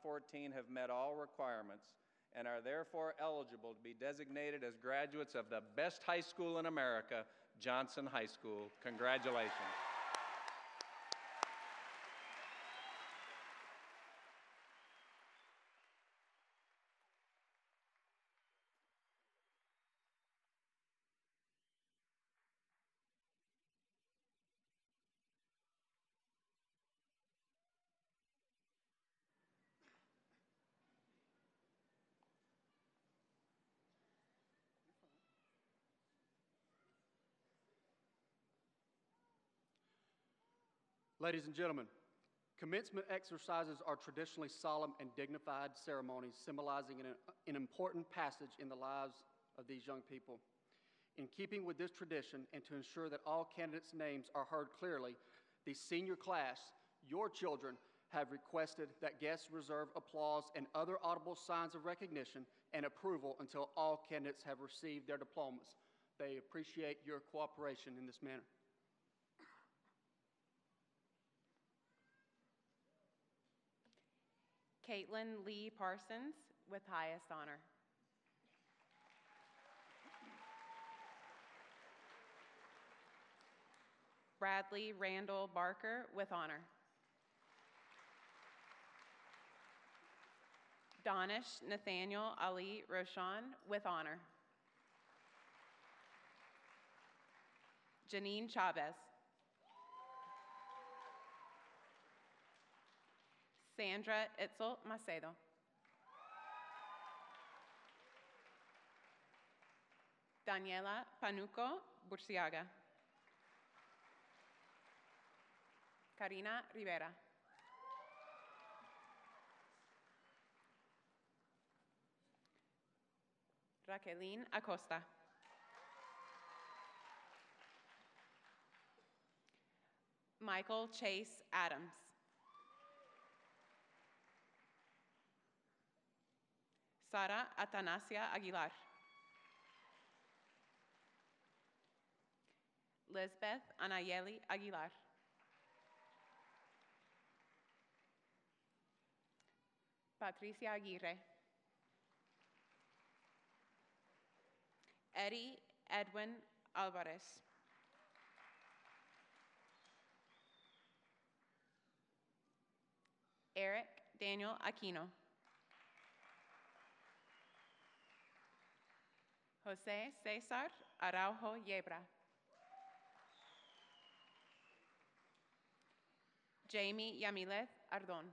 have met all requirements and are therefore eligible to be designated as graduates of the best high school in America, Johnson High School. Congratulations. Ladies and gentlemen, commencement exercises are traditionally solemn and dignified ceremonies symbolizing an important passage in the lives of these young people. In keeping with this tradition and to ensure that all candidates' names are heard clearly, the senior class, your children, have requested that guests reserve applause and other audible signs of recognition and approval until all candidates have received their diplomas. They appreciate your cooperation in this manner. Caitlin Lee Parsons with highest honor. Bradley Randall Barker with honor. Donish Nathaniel Ali Roshan with honor. Janine Chavez. Sandra Itzel Macedo. Daniela Panuco Burciaga. Karina Rivera. Raquelin Acosta. Michael Chase Adams. Sara Atanasia Aguilar. Lisbeth Anayeli Aguilar. Patricia Aguirre. Eddie Edwin Alvarez. Eric Daniel Aquino. Jose Cesar Araujo Yebra. Jamie Yamileth Ardon.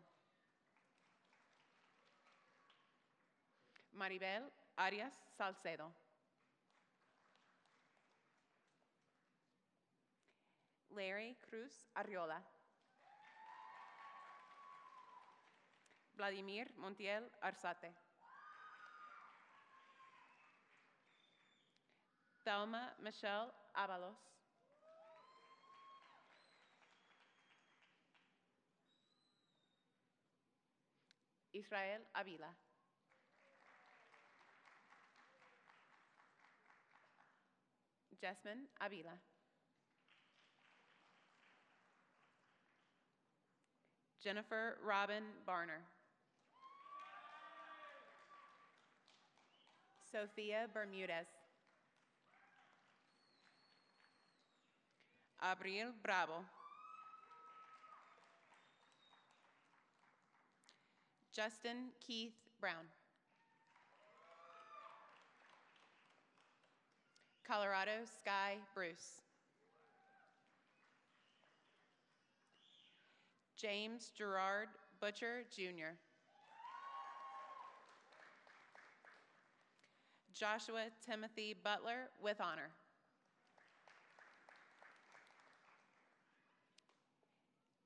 Maribel Arias Salcedo. Larry Cruz Arriola. Vladimir Montiel Arzate. Thelma Michelle Avalos. Israel Avila. Jasmine Avila. Jennifer Robin Barner. Sophia Bermudez. Abril Bravo. Justin Keith Brown. Colorado Sky Bruce. James Gerard Butcher, Jr. Joshua Timothy Butler, with honor.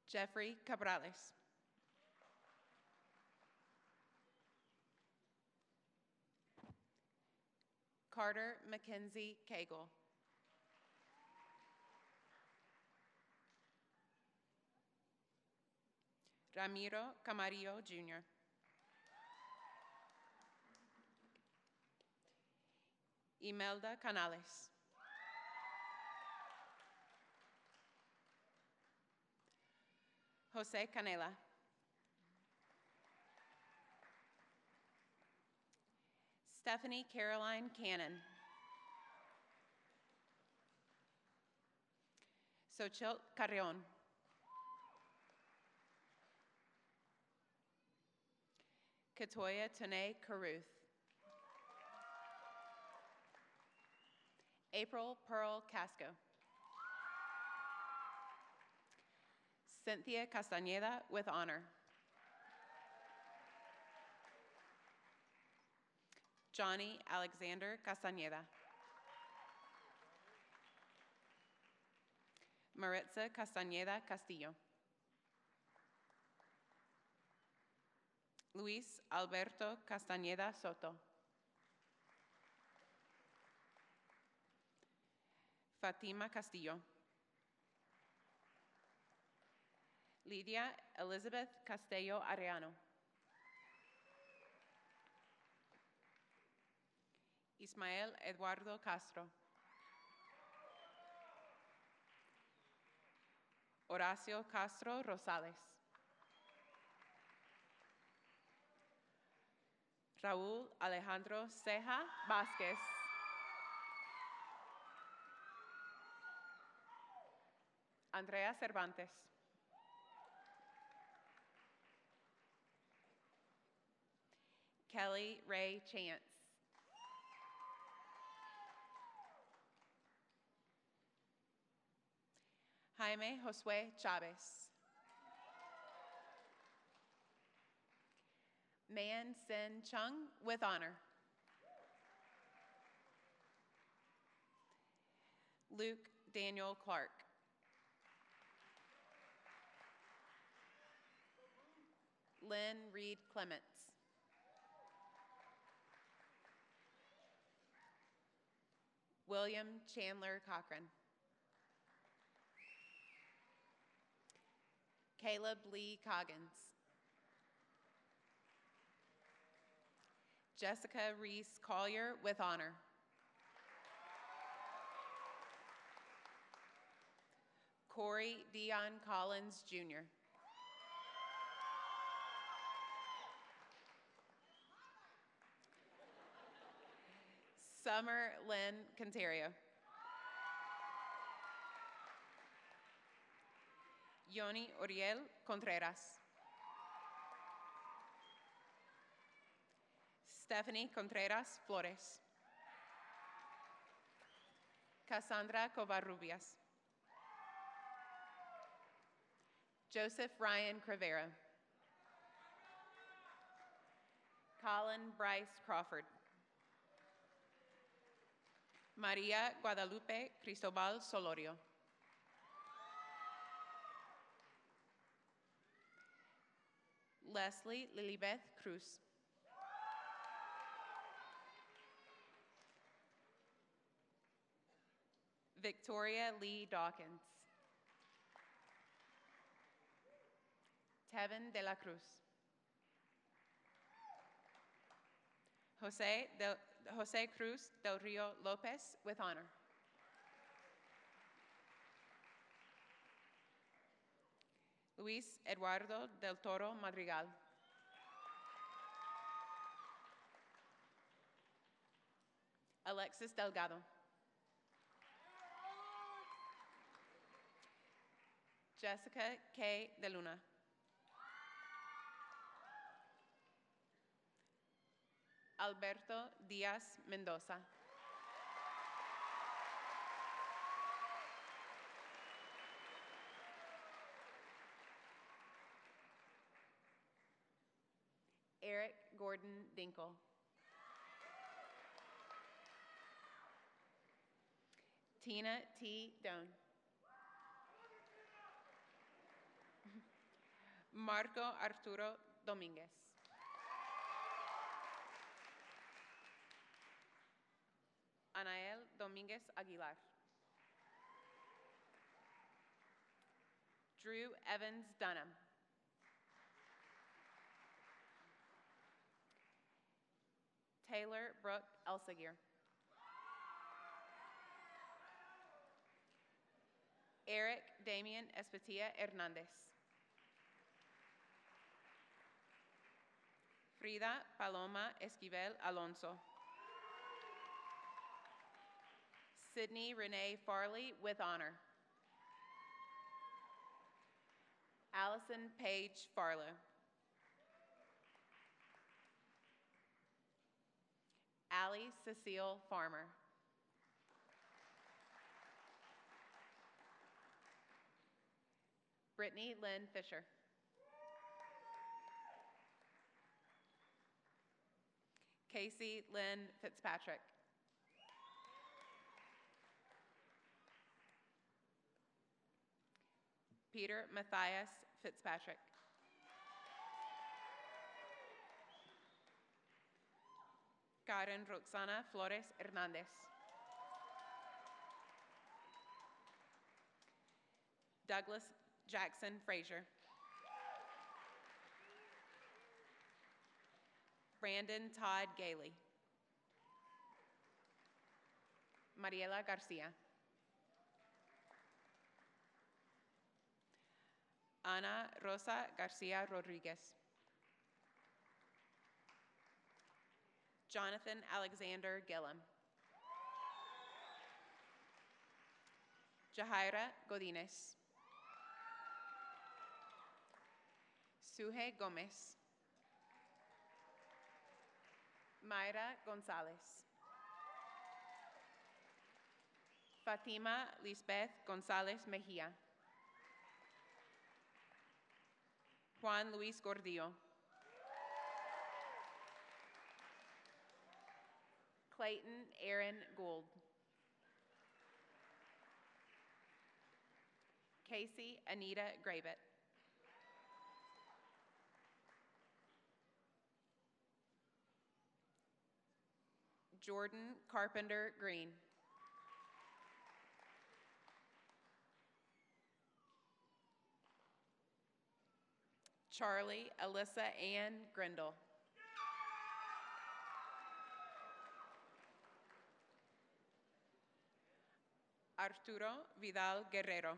Jeffrey Cabrales. Carter Mackenzie Cagle. Ramiro Camarillo, Jr. Imelda Canales. Jose Canela. Stephanie Caroline Cannon. Xochitl Carrion. Katoya Tane Caruth. April Pearl Casco. Cynthia Castañeda, with honor. Johnny Alexander Castañeda. Maritza Castañeda Castillo. Luis Alberto Castañeda Soto. Fatima Castillo. Lydia Elizabeth Castello Arellano. Ismael Eduardo Castro. Horacio Castro Rosales. Raúl Alejandro Ceja Vázquez. Andrea Cervantes. Kelly Ray Chance. Jaime Josue Chavez. Man Sin Chung, with honor. Luke Daniel Clark. Lynn Reed Clements. William Chandler Cochran. Caleb Lee Coggins. Jessica Reese Collier with honor. Corey Dion Collins, Jr. Summer Lynn Conterio. Yoni Oriel Contreras. Stephanie Contreras Flores. Cassandra Covarrubias. Joseph Ryan Crivera. Colin Bryce Crawford. Maria Guadalupe Cristobal Solorio. Leslie Lilibeth Cruz. Victoria Lee Dawkins. Tevin de la Cruz. Jose Cruz del Rio Lopez with honor. Luis Eduardo del Toro Madrigal. Alexis Delgado. Jessica K. De Luna. Alberto Diaz Mendoza. Eric Gordon Dinkle. Tina T. Doan. Marco Arturo Dominguez. Anael Dominguez Aguilar. Drew Evans Dunham. Taylor Brooke Elsegier. Eric Damian Espatilla Hernandez. Frida Paloma Esquivel Alonso. Sydney Renee Farley with honor. Allison Paige Farlow. Allie Cecile Farmer. Brittany Lynn Fisher. Casey Lynn Fitzpatrick. Peter Matthias Fitzpatrick. Karen Roxana Flores Hernandez. Douglas Jackson Frazier. Brandon Todd Gailey. Mariela Garcia. Ana Rosa Garcia Rodriguez. Jonathan Alexander Gillum. Jahaira Godinez. Suhe Gomez. Mayra Gonzalez. Fatima Lisbeth Gonzalez Mejia. Juan Luis Gordillo. Clayton Aaron Gould. Casey Anita Gravett. Jordan Carpenter Green. Charlie Alyssa Ann Grindle. Arturo Vidal Guerrero.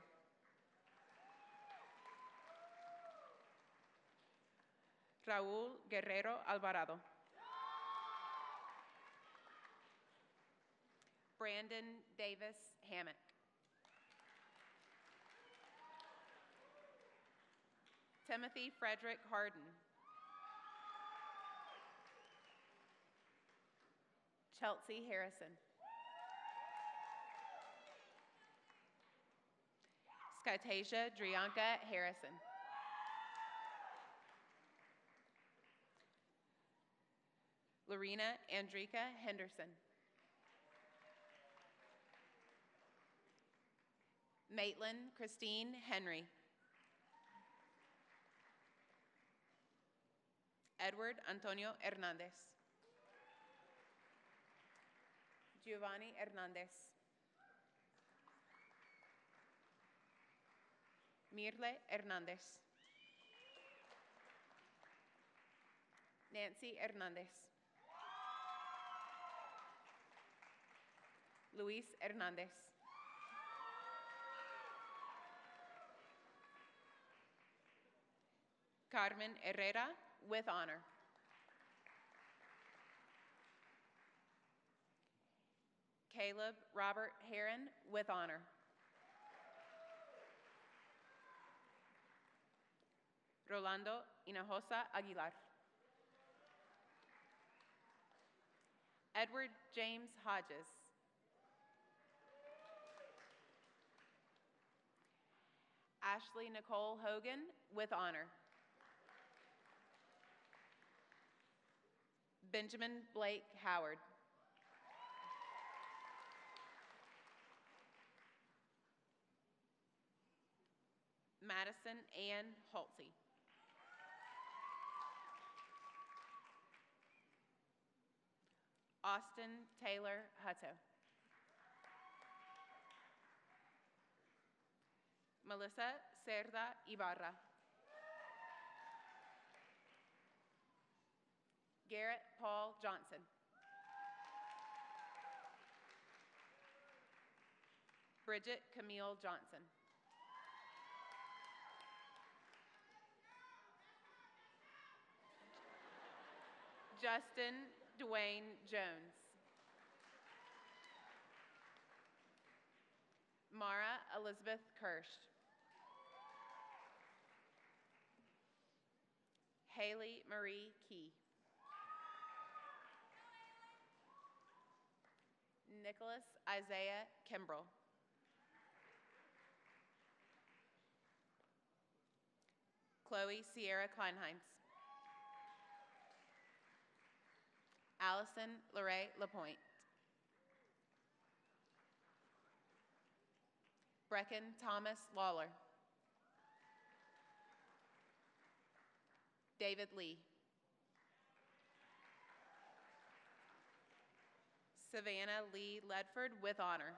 Raúl Guerrero Alvarado. Brandon Davis Hammock. Timothy Frederick Harden. Chelsea Harrison. Skytasia Drianka Harrison. Lorena Andrika Henderson. Maitland Christine Henry. Edward Antonio Hernandez. Giovanni Hernandez. Mirle Hernandez. Nancy Hernandez. Luis Hernandez. Carmen Herrera, with honor. Caleb Robert Heron, with honor. Rolando Hinojosa Aguilar. Edward James Hodges. Ashley Nicole Hogan, with honor. Benjamin Blake Howard. Madison Ann Halsey. Austin Taylor Hutto. Melissa Cerda Ibarra. Garrett Paul Johnson. Bridget Camille Johnson. Justin Dwayne Jones. Mara Elizabeth Kirsch. Haley Marie Key. Nicholas Isaiah Kimbrell. Chloe Sierra Kleinheims. Allison Lorraine Lapointe. Brecken Thomas Lawler. David Lee. Savannah Lee Ledford, with honor.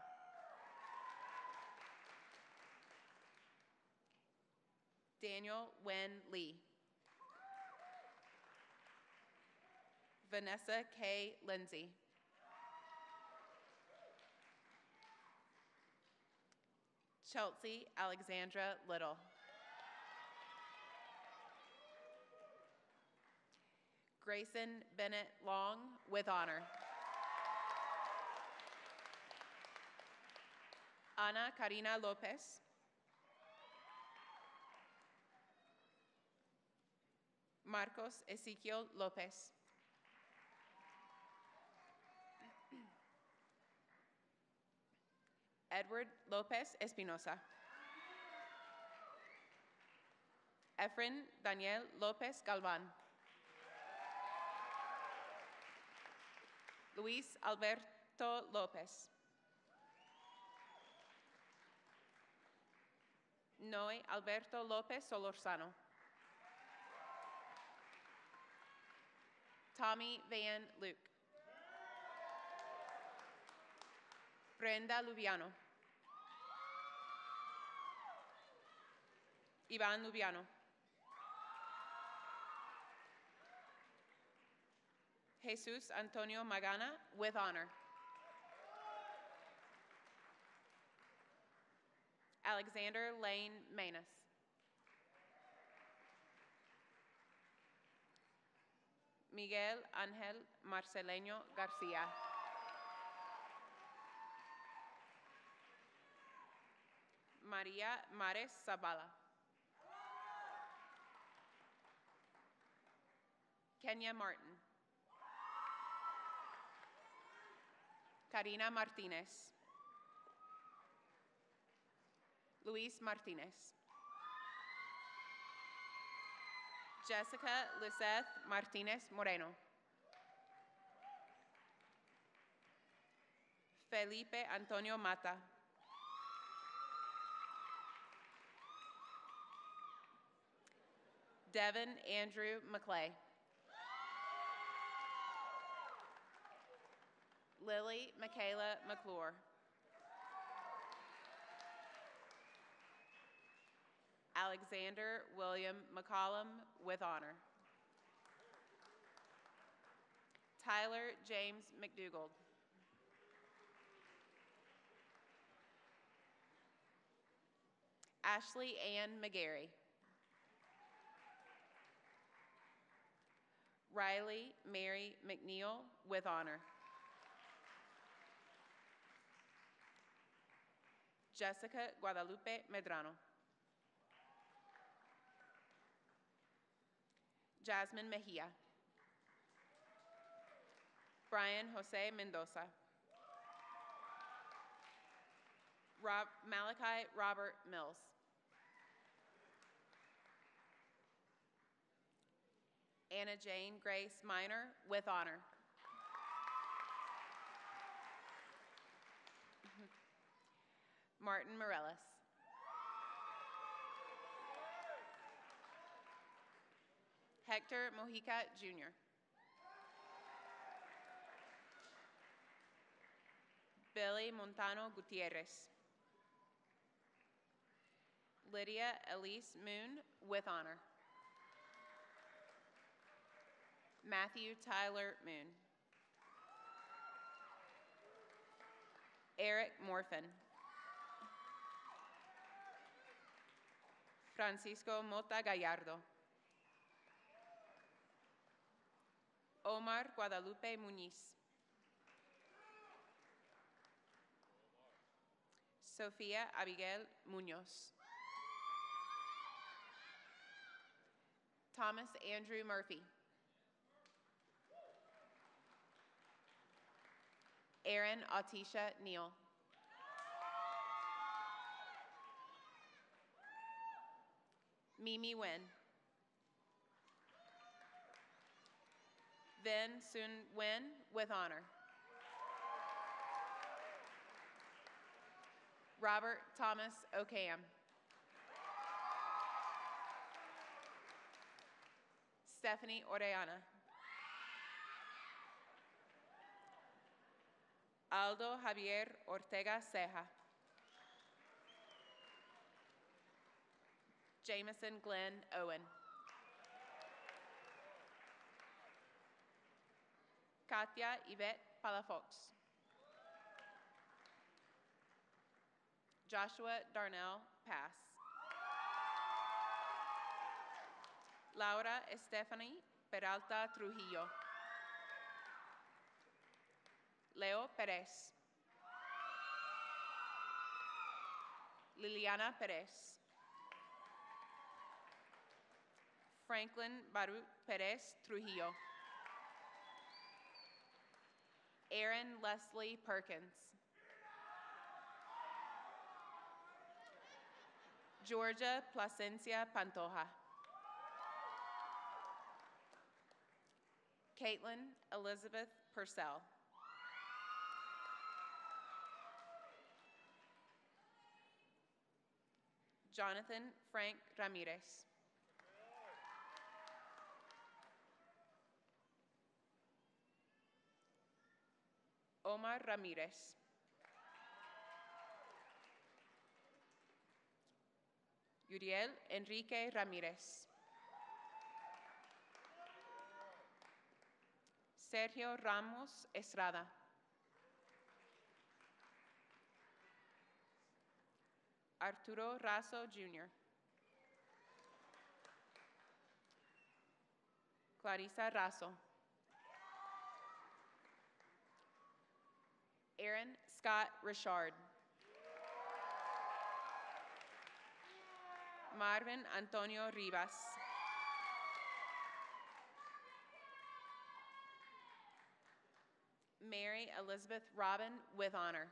Daniel Wen Lee. Vanessa K. Lindsay. Chelsea Alexandra Little. Grayson Bennett Long, with honor. Ana Karina Lopez. Marcos Ezequiel Lopez. Edward Lopez Espinosa. Efren Daniel Lopez Galvan. Luis Alberto Lopez. Noe Alberto Lopez Solorzano. Tommy Van Luke. Brenda Lubiano. Ivan Lubiano. Jesus Antonio Magana, with honor. Alexander Lane Manus. Miguel Ángel Marceleño Garcia. María Mares Zabala. Kenya Martin. Karina Martinez. Luis Martinez. Jessica Lizeth Martinez Moreno. Felipe Antonio Mata. Devin Andrew McClay. Lily Michaela McClure. Alexander William McCollum with honor. Tyler James McDougald. Ashley Ann McGarry. Riley Mary McNeil with honor. Jessica Guadalupe Medrano. Jasmine Mejia. Brian Jose Mendoza. Malachi Robert Mills. Anna Jane Grace Minor with honor. Martin Morellis. Hector Mojica Jr. Billy Montano Gutierrez. Lydia Elise Moon with honor. Matthew Tyler Moon. Eric Morfin. Francisco Mota Gallardo. Omar Guadalupe Muniz. Sofía Abigail Munoz. Thomas Andrew Murphy. Aaron Autisha Neal. Mimi Wen. Vin Sun Wen with honor. Robert Thomas Ocam. Stephanie Orellana. Aldo Javier Ortega Ceja. Jameson Glenn Owen. Katia Yvette Palafox. Joshua Darnell Pass. Laura Stephanie Peralta Trujillo. Leo Perez. Liliana Perez. Franklin Barut Perez Trujillo. Aaron Leslie Perkins. Georgia Placencia Pantoja. Caitlin Elizabeth Purcell. Jonathan Frank Ramirez. Omar Ramirez. Uriel Enrique Ramirez. Sergio Ramos Estrada. Arturo Razo Jr. Clarissa Razo. Aaron Scott Richard. Marvin Antonio Rivas. Mary Elizabeth Robin with honor.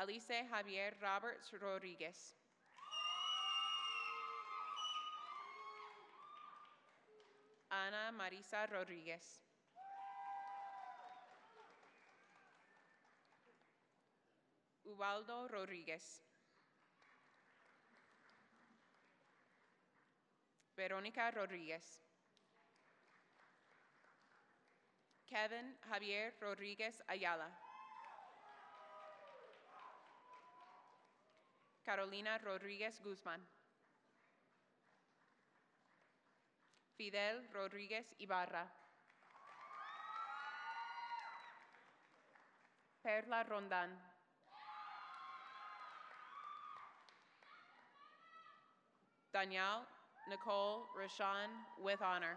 Alice Javier Roberts Rodriguez. Ana Marisa Rodriguez. Ubaldo Rodriguez. Verónica Rodriguez. Kevin Javier Rodriguez Ayala. Carolina Rodriguez Guzman. Fidel Rodriguez Ibarra. Perla Rondan. Danielle Nicole Rashawn with honor.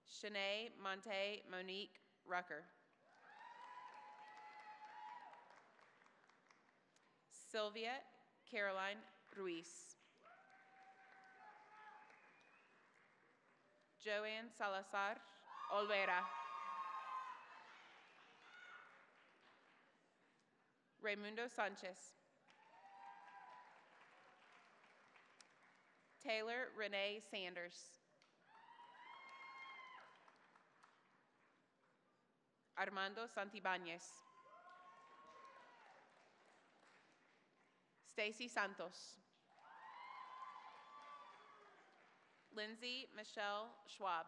Shanae Monte Monique Rucker. Sylvia Caroline Ruiz. Joanne Salazar Olvera. Raimundo Sanchez. Taylor Renee Sanders. Armando Santibáñez. Stacy Santos. Lindsay Michelle Schwab.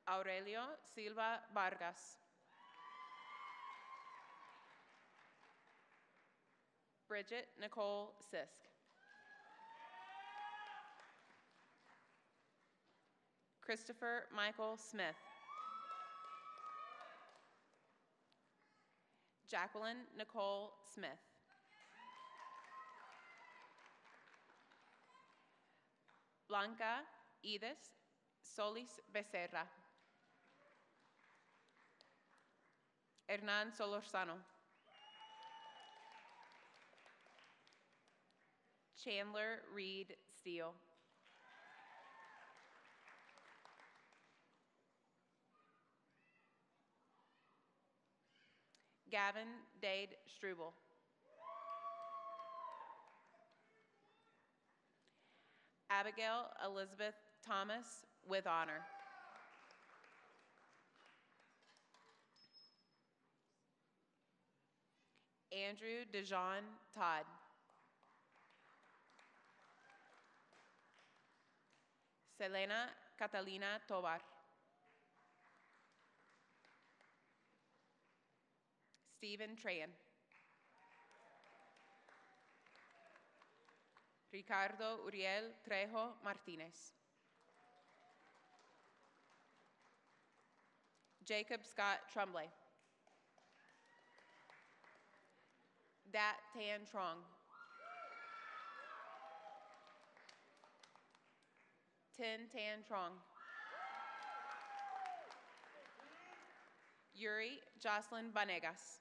Aurelio Silva Vargas. Bridget Nicole Sisk. Christopher Michael Smith. Jacqueline Nicole Smith. Blanca Edith Solis Becerra. Hernan Solorzano. Chandler Reed Steele. Gavin Dade Struble. Abigail Elizabeth Thomas with honor. Andrew DeJean Todd. Selena Catalina Tobar. Stephen Trayan. Ricardo Uriel Trejo Martinez. Jacob Scott Tremblay. Dat Tan Trong. Tin Tan Trong. Yuri Jocelyn Vanegas.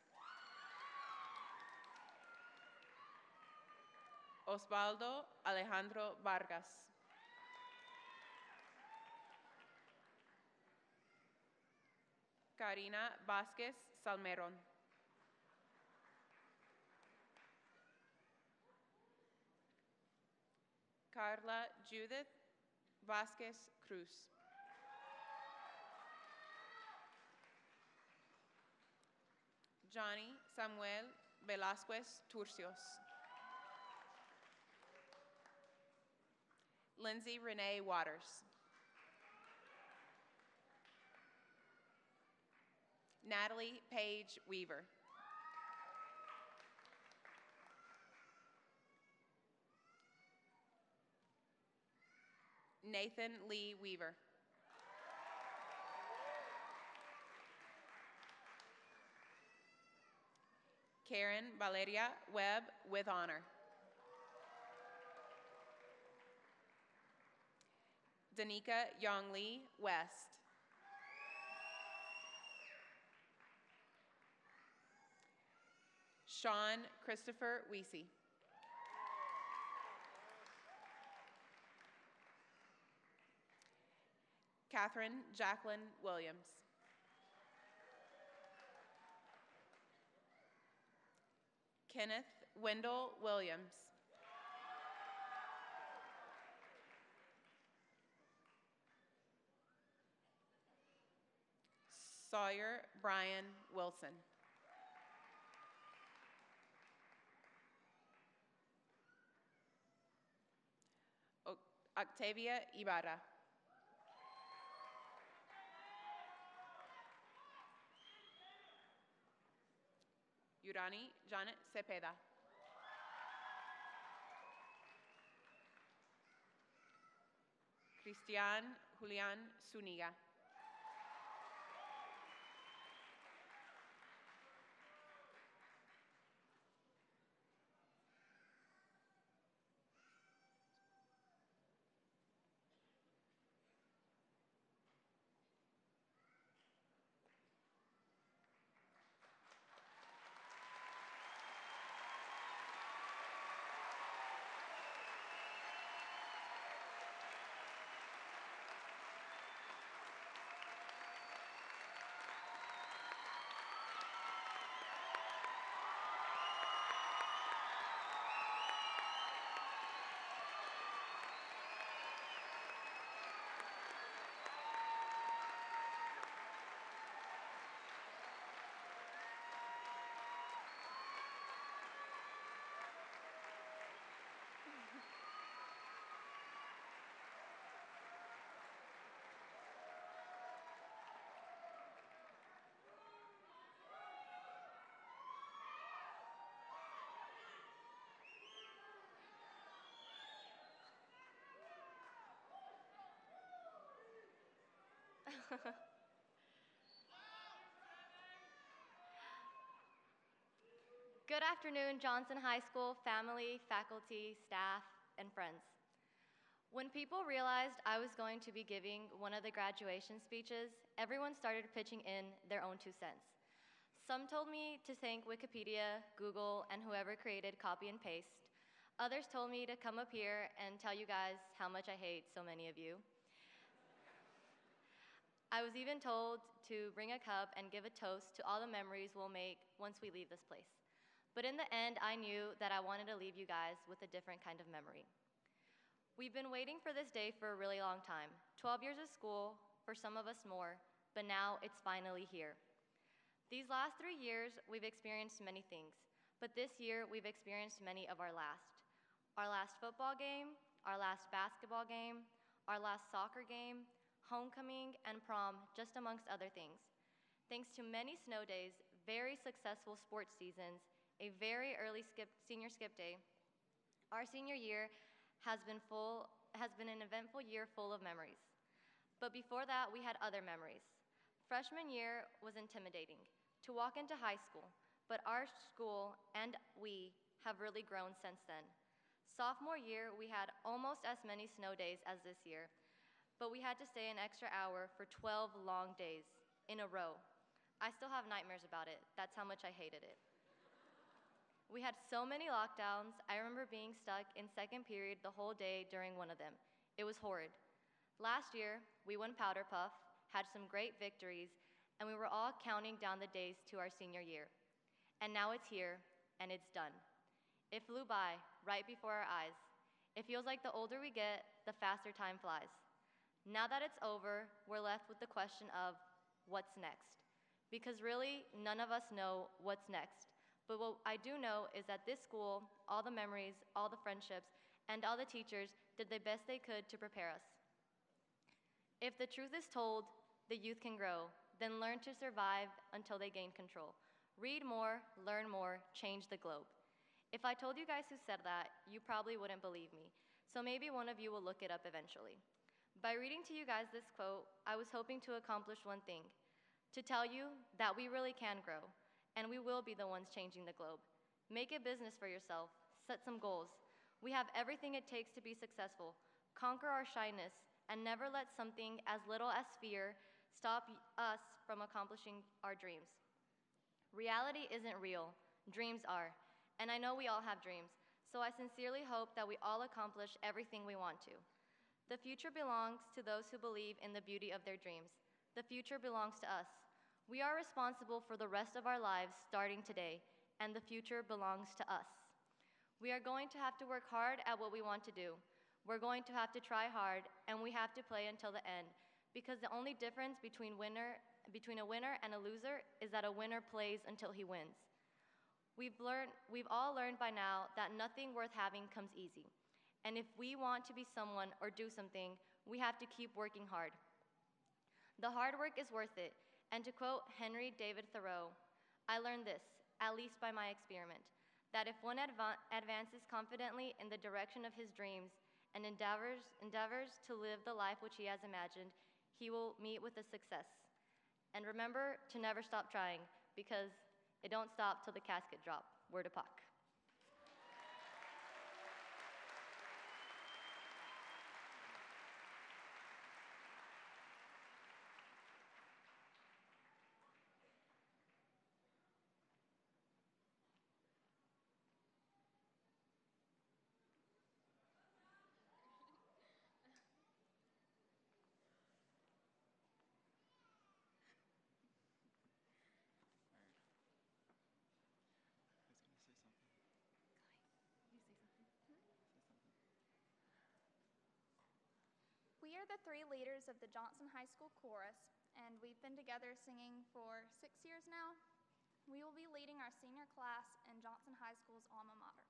Osvaldo Alejandro Vargas. Karina Vasquez Salmeron. Carla Judith Vasquez Cruz. Johnny Samuel Velasquez Turcios. Lindsay Renee Waters. Natalie Paige Weaver. Nathan Lee Weaver. Karen Valeria Webb with honor. Danica Yongli West. Sean Christopher Weesey. Catherine Jacqueline Williams. Kenneth Wendell Williams. Sawyer Brian Wilson. Octavia Ibarra. Yurani Janet Cepeda. Cristian Julian Zuniga. Good afternoon, Johnson High School family, faculty, staff, and friends. When people realized I was going to be giving one of the graduation speeches, everyone started pitching in their own 2 cents. Some told me to thank Wikipedia, Google, and whoever created copy and paste. Others told me to come up here and tell you guys how much I hate so many of you. I was even told to bring a cup and give a toast to all the memories we'll make once we leave this place. But in the end, I knew that I wanted to leave you guys with a different kind of memory. We've been waiting for this day for a really long time, 12 years of school, for some of us more, but now it's finally here. These last 3 years, we've experienced many things, but this year, we've experienced many of our last. Our last football game, our last basketball game, our last soccer game, homecoming, and prom, just amongst other things. Thanks to many snow days, very successful sports seasons, a very early senior skip day, our senior year has been an eventful year full of memories. But before that, we had other memories. Freshman year was intimidating to walk into high school, but our school and we have really grown since then. Sophomore year, we had almost as many snow days as this year, but we had to stay an extra hour for 12 long days in a row. I still have nightmares about it. That's how much I hated it. We had so many lockdowns. I remember being stuck in second period the whole day during one of them. It was horrid. Last year, we won Powder Puff, had some great victories, and we were all counting down the days to our senior year. And now it's here, and it's done. It flew by right before our eyes. It feels like the older we get, the faster time flies. Now that it's over, we're left with the question of what's next? Because really, none of us know what's next. But what I do know is that this school, all the memories, all the friendships, and all the teachers did the best they could to prepare us. If the truth is told, the youth can grow, then learn to survive until they gain control. Read more, learn more, change the globe. If I told you guys who said that, you probably wouldn't believe me. So maybe one of you will look it up eventually. By reading to you guys this quote, I was hoping to accomplish one thing, to tell you that we really can grow, and we will be the ones changing the globe. Make a business for yourself, set some goals. We have everything it takes to be successful. Conquer our shyness, and never let something as little as fear stop us from accomplishing our dreams. Reality isn't real, dreams are, and I know we all have dreams, so I sincerely hope that we all accomplish everything we want to. The future belongs to those who believe in the beauty of their dreams. The future belongs to us. We are responsible for the rest of our lives starting today, and the future belongs to us. We are going to have to work hard at what we want to do. We're going to have to try hard, and we have to play until the end, because the only difference between a winner and a loser is that a winner plays until he wins. We've all learned by now that nothing worth having comes easy. And if we want to be someone or do something, we have to keep working hard. The hard work is worth it. And to quote Henry David Thoreau, I learned this, at least by my experiment, that if one advances confidently in the direction of his dreams and endeavors to live the life which he has imagined, he will meet with a success. And remember to never stop trying, because it don't stop till the casket drop. Word to Pac. We are the three leaders of the Johnson High School Chorus, and we've been together singing for 6 years now. We will be leading our senior class in Johnson High School's alma mater.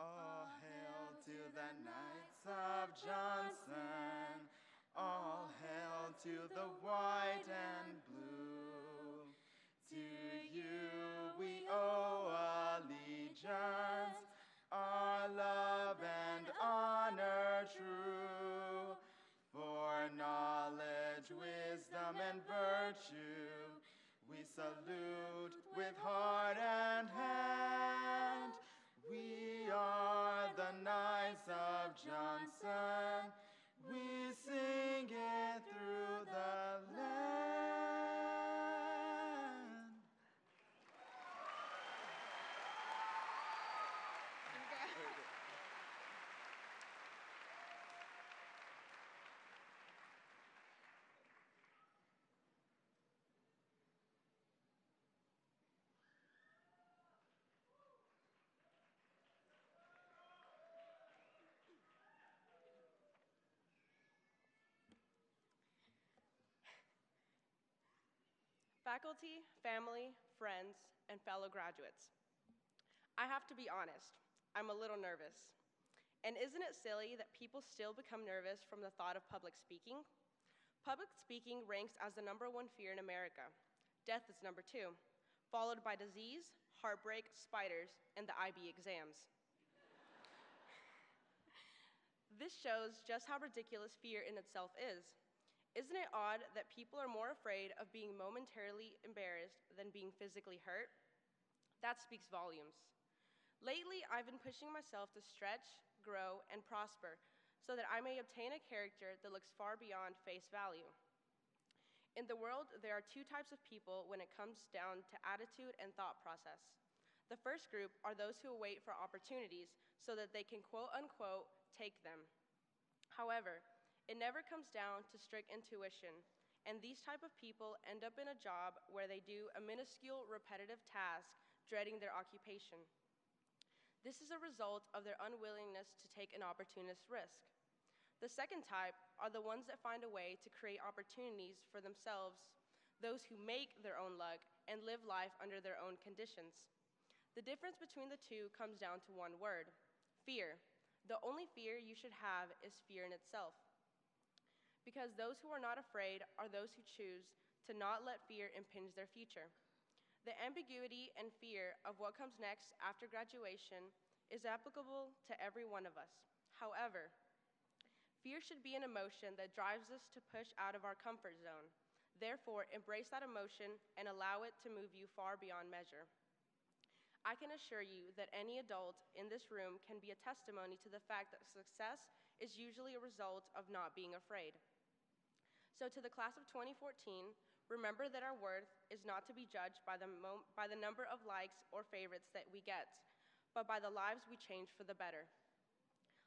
All hail to the Knights of Johnson. All hail to the white and blue. To you we owe allegiance, our love and honor true. For knowledge, wisdom, and virtue, we salute with heart and hand. We are the Knights of Johnson. We sing it through the land. Faculty, family, friends, and fellow graduates. I have to be honest, I'm a little nervous. And isn't it silly that people still become nervous from the thought of public speaking? Public speaking ranks as the #1 fear in America. Death is #2, followed by disease, heartbreak, spiders, and the IB exams. This shows just how ridiculous fear in itself is. Isn't it odd that people are more afraid of being momentarily embarrassed than being physically hurt? That speaks volumes. Lately, I've been pushing myself to stretch, grow, and prosper so that I may obtain a character that looks far beyond face value. In the world, there are two types of people when it comes down to attitude and thought process. The first group are those who wait for opportunities so that they can quote-unquote take them. However, it never comes down to strict intuition, and these type of people end up in a job where they do a minuscule, repetitive task, dreading their occupation. This is a result of their unwillingness to take an opportunist risk. The second type are the ones that find a way to create opportunities for themselves, those who make their own luck and live life under their own conditions. The difference between the two comes down to one word: fear. The only fear you should have is fear in itself. Because those who are not afraid are those who choose to not let fear impinge their future. The ambiguity and fear of what comes next after graduation is applicable to every one of us. However, fear should be an emotion that drives us to push out of our comfort zone. Therefore, embrace that emotion and allow it to move you far beyond measure. I can assure you that any adult in this room can be a testimony to the fact that success is usually a result of not being afraid. So to the class of 2014, remember that our worth is not to be judged by the number of likes or favorites that we get, but by the lives we change for the better.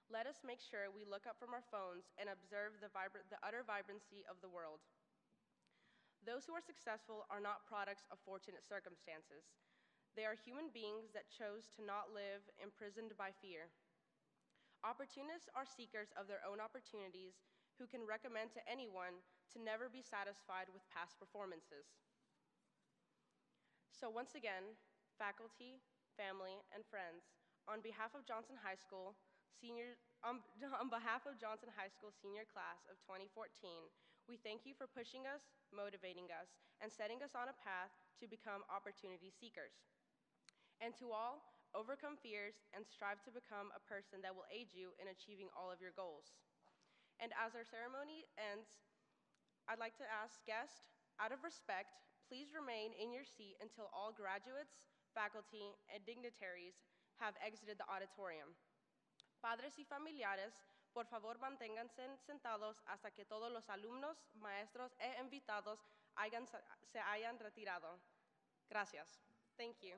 Let us make sure we look up from our phones and observe the utter vibrancy of the world. Those who are successful are not products of fortunate circumstances. They are human beings that chose to not live imprisoned by fear. Opportunists are seekers of their own opportunities who can recommend to anyone to never be satisfied with past performances. So once again, faculty, family, and friends, on behalf of Johnson High School senior class of 2014, we thank you for pushing us, motivating us, and setting us on a path to become opportunity seekers. And to all, overcome fears and strive to become a person that will aid you in achieving all of your goals. And as our ceremony ends, I'd like to ask guests, out of respect, please remain in your seat until all graduates, faculty, and dignitaries have exited the auditorium. Padres y familiares, por favor manténganse sentados hasta que todos los alumnos, maestros e invitados se hayan retirado. Gracias. Thank you.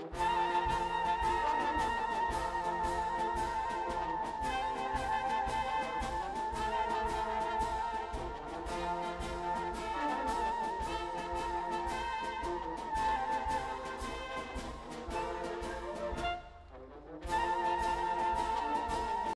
Thank you.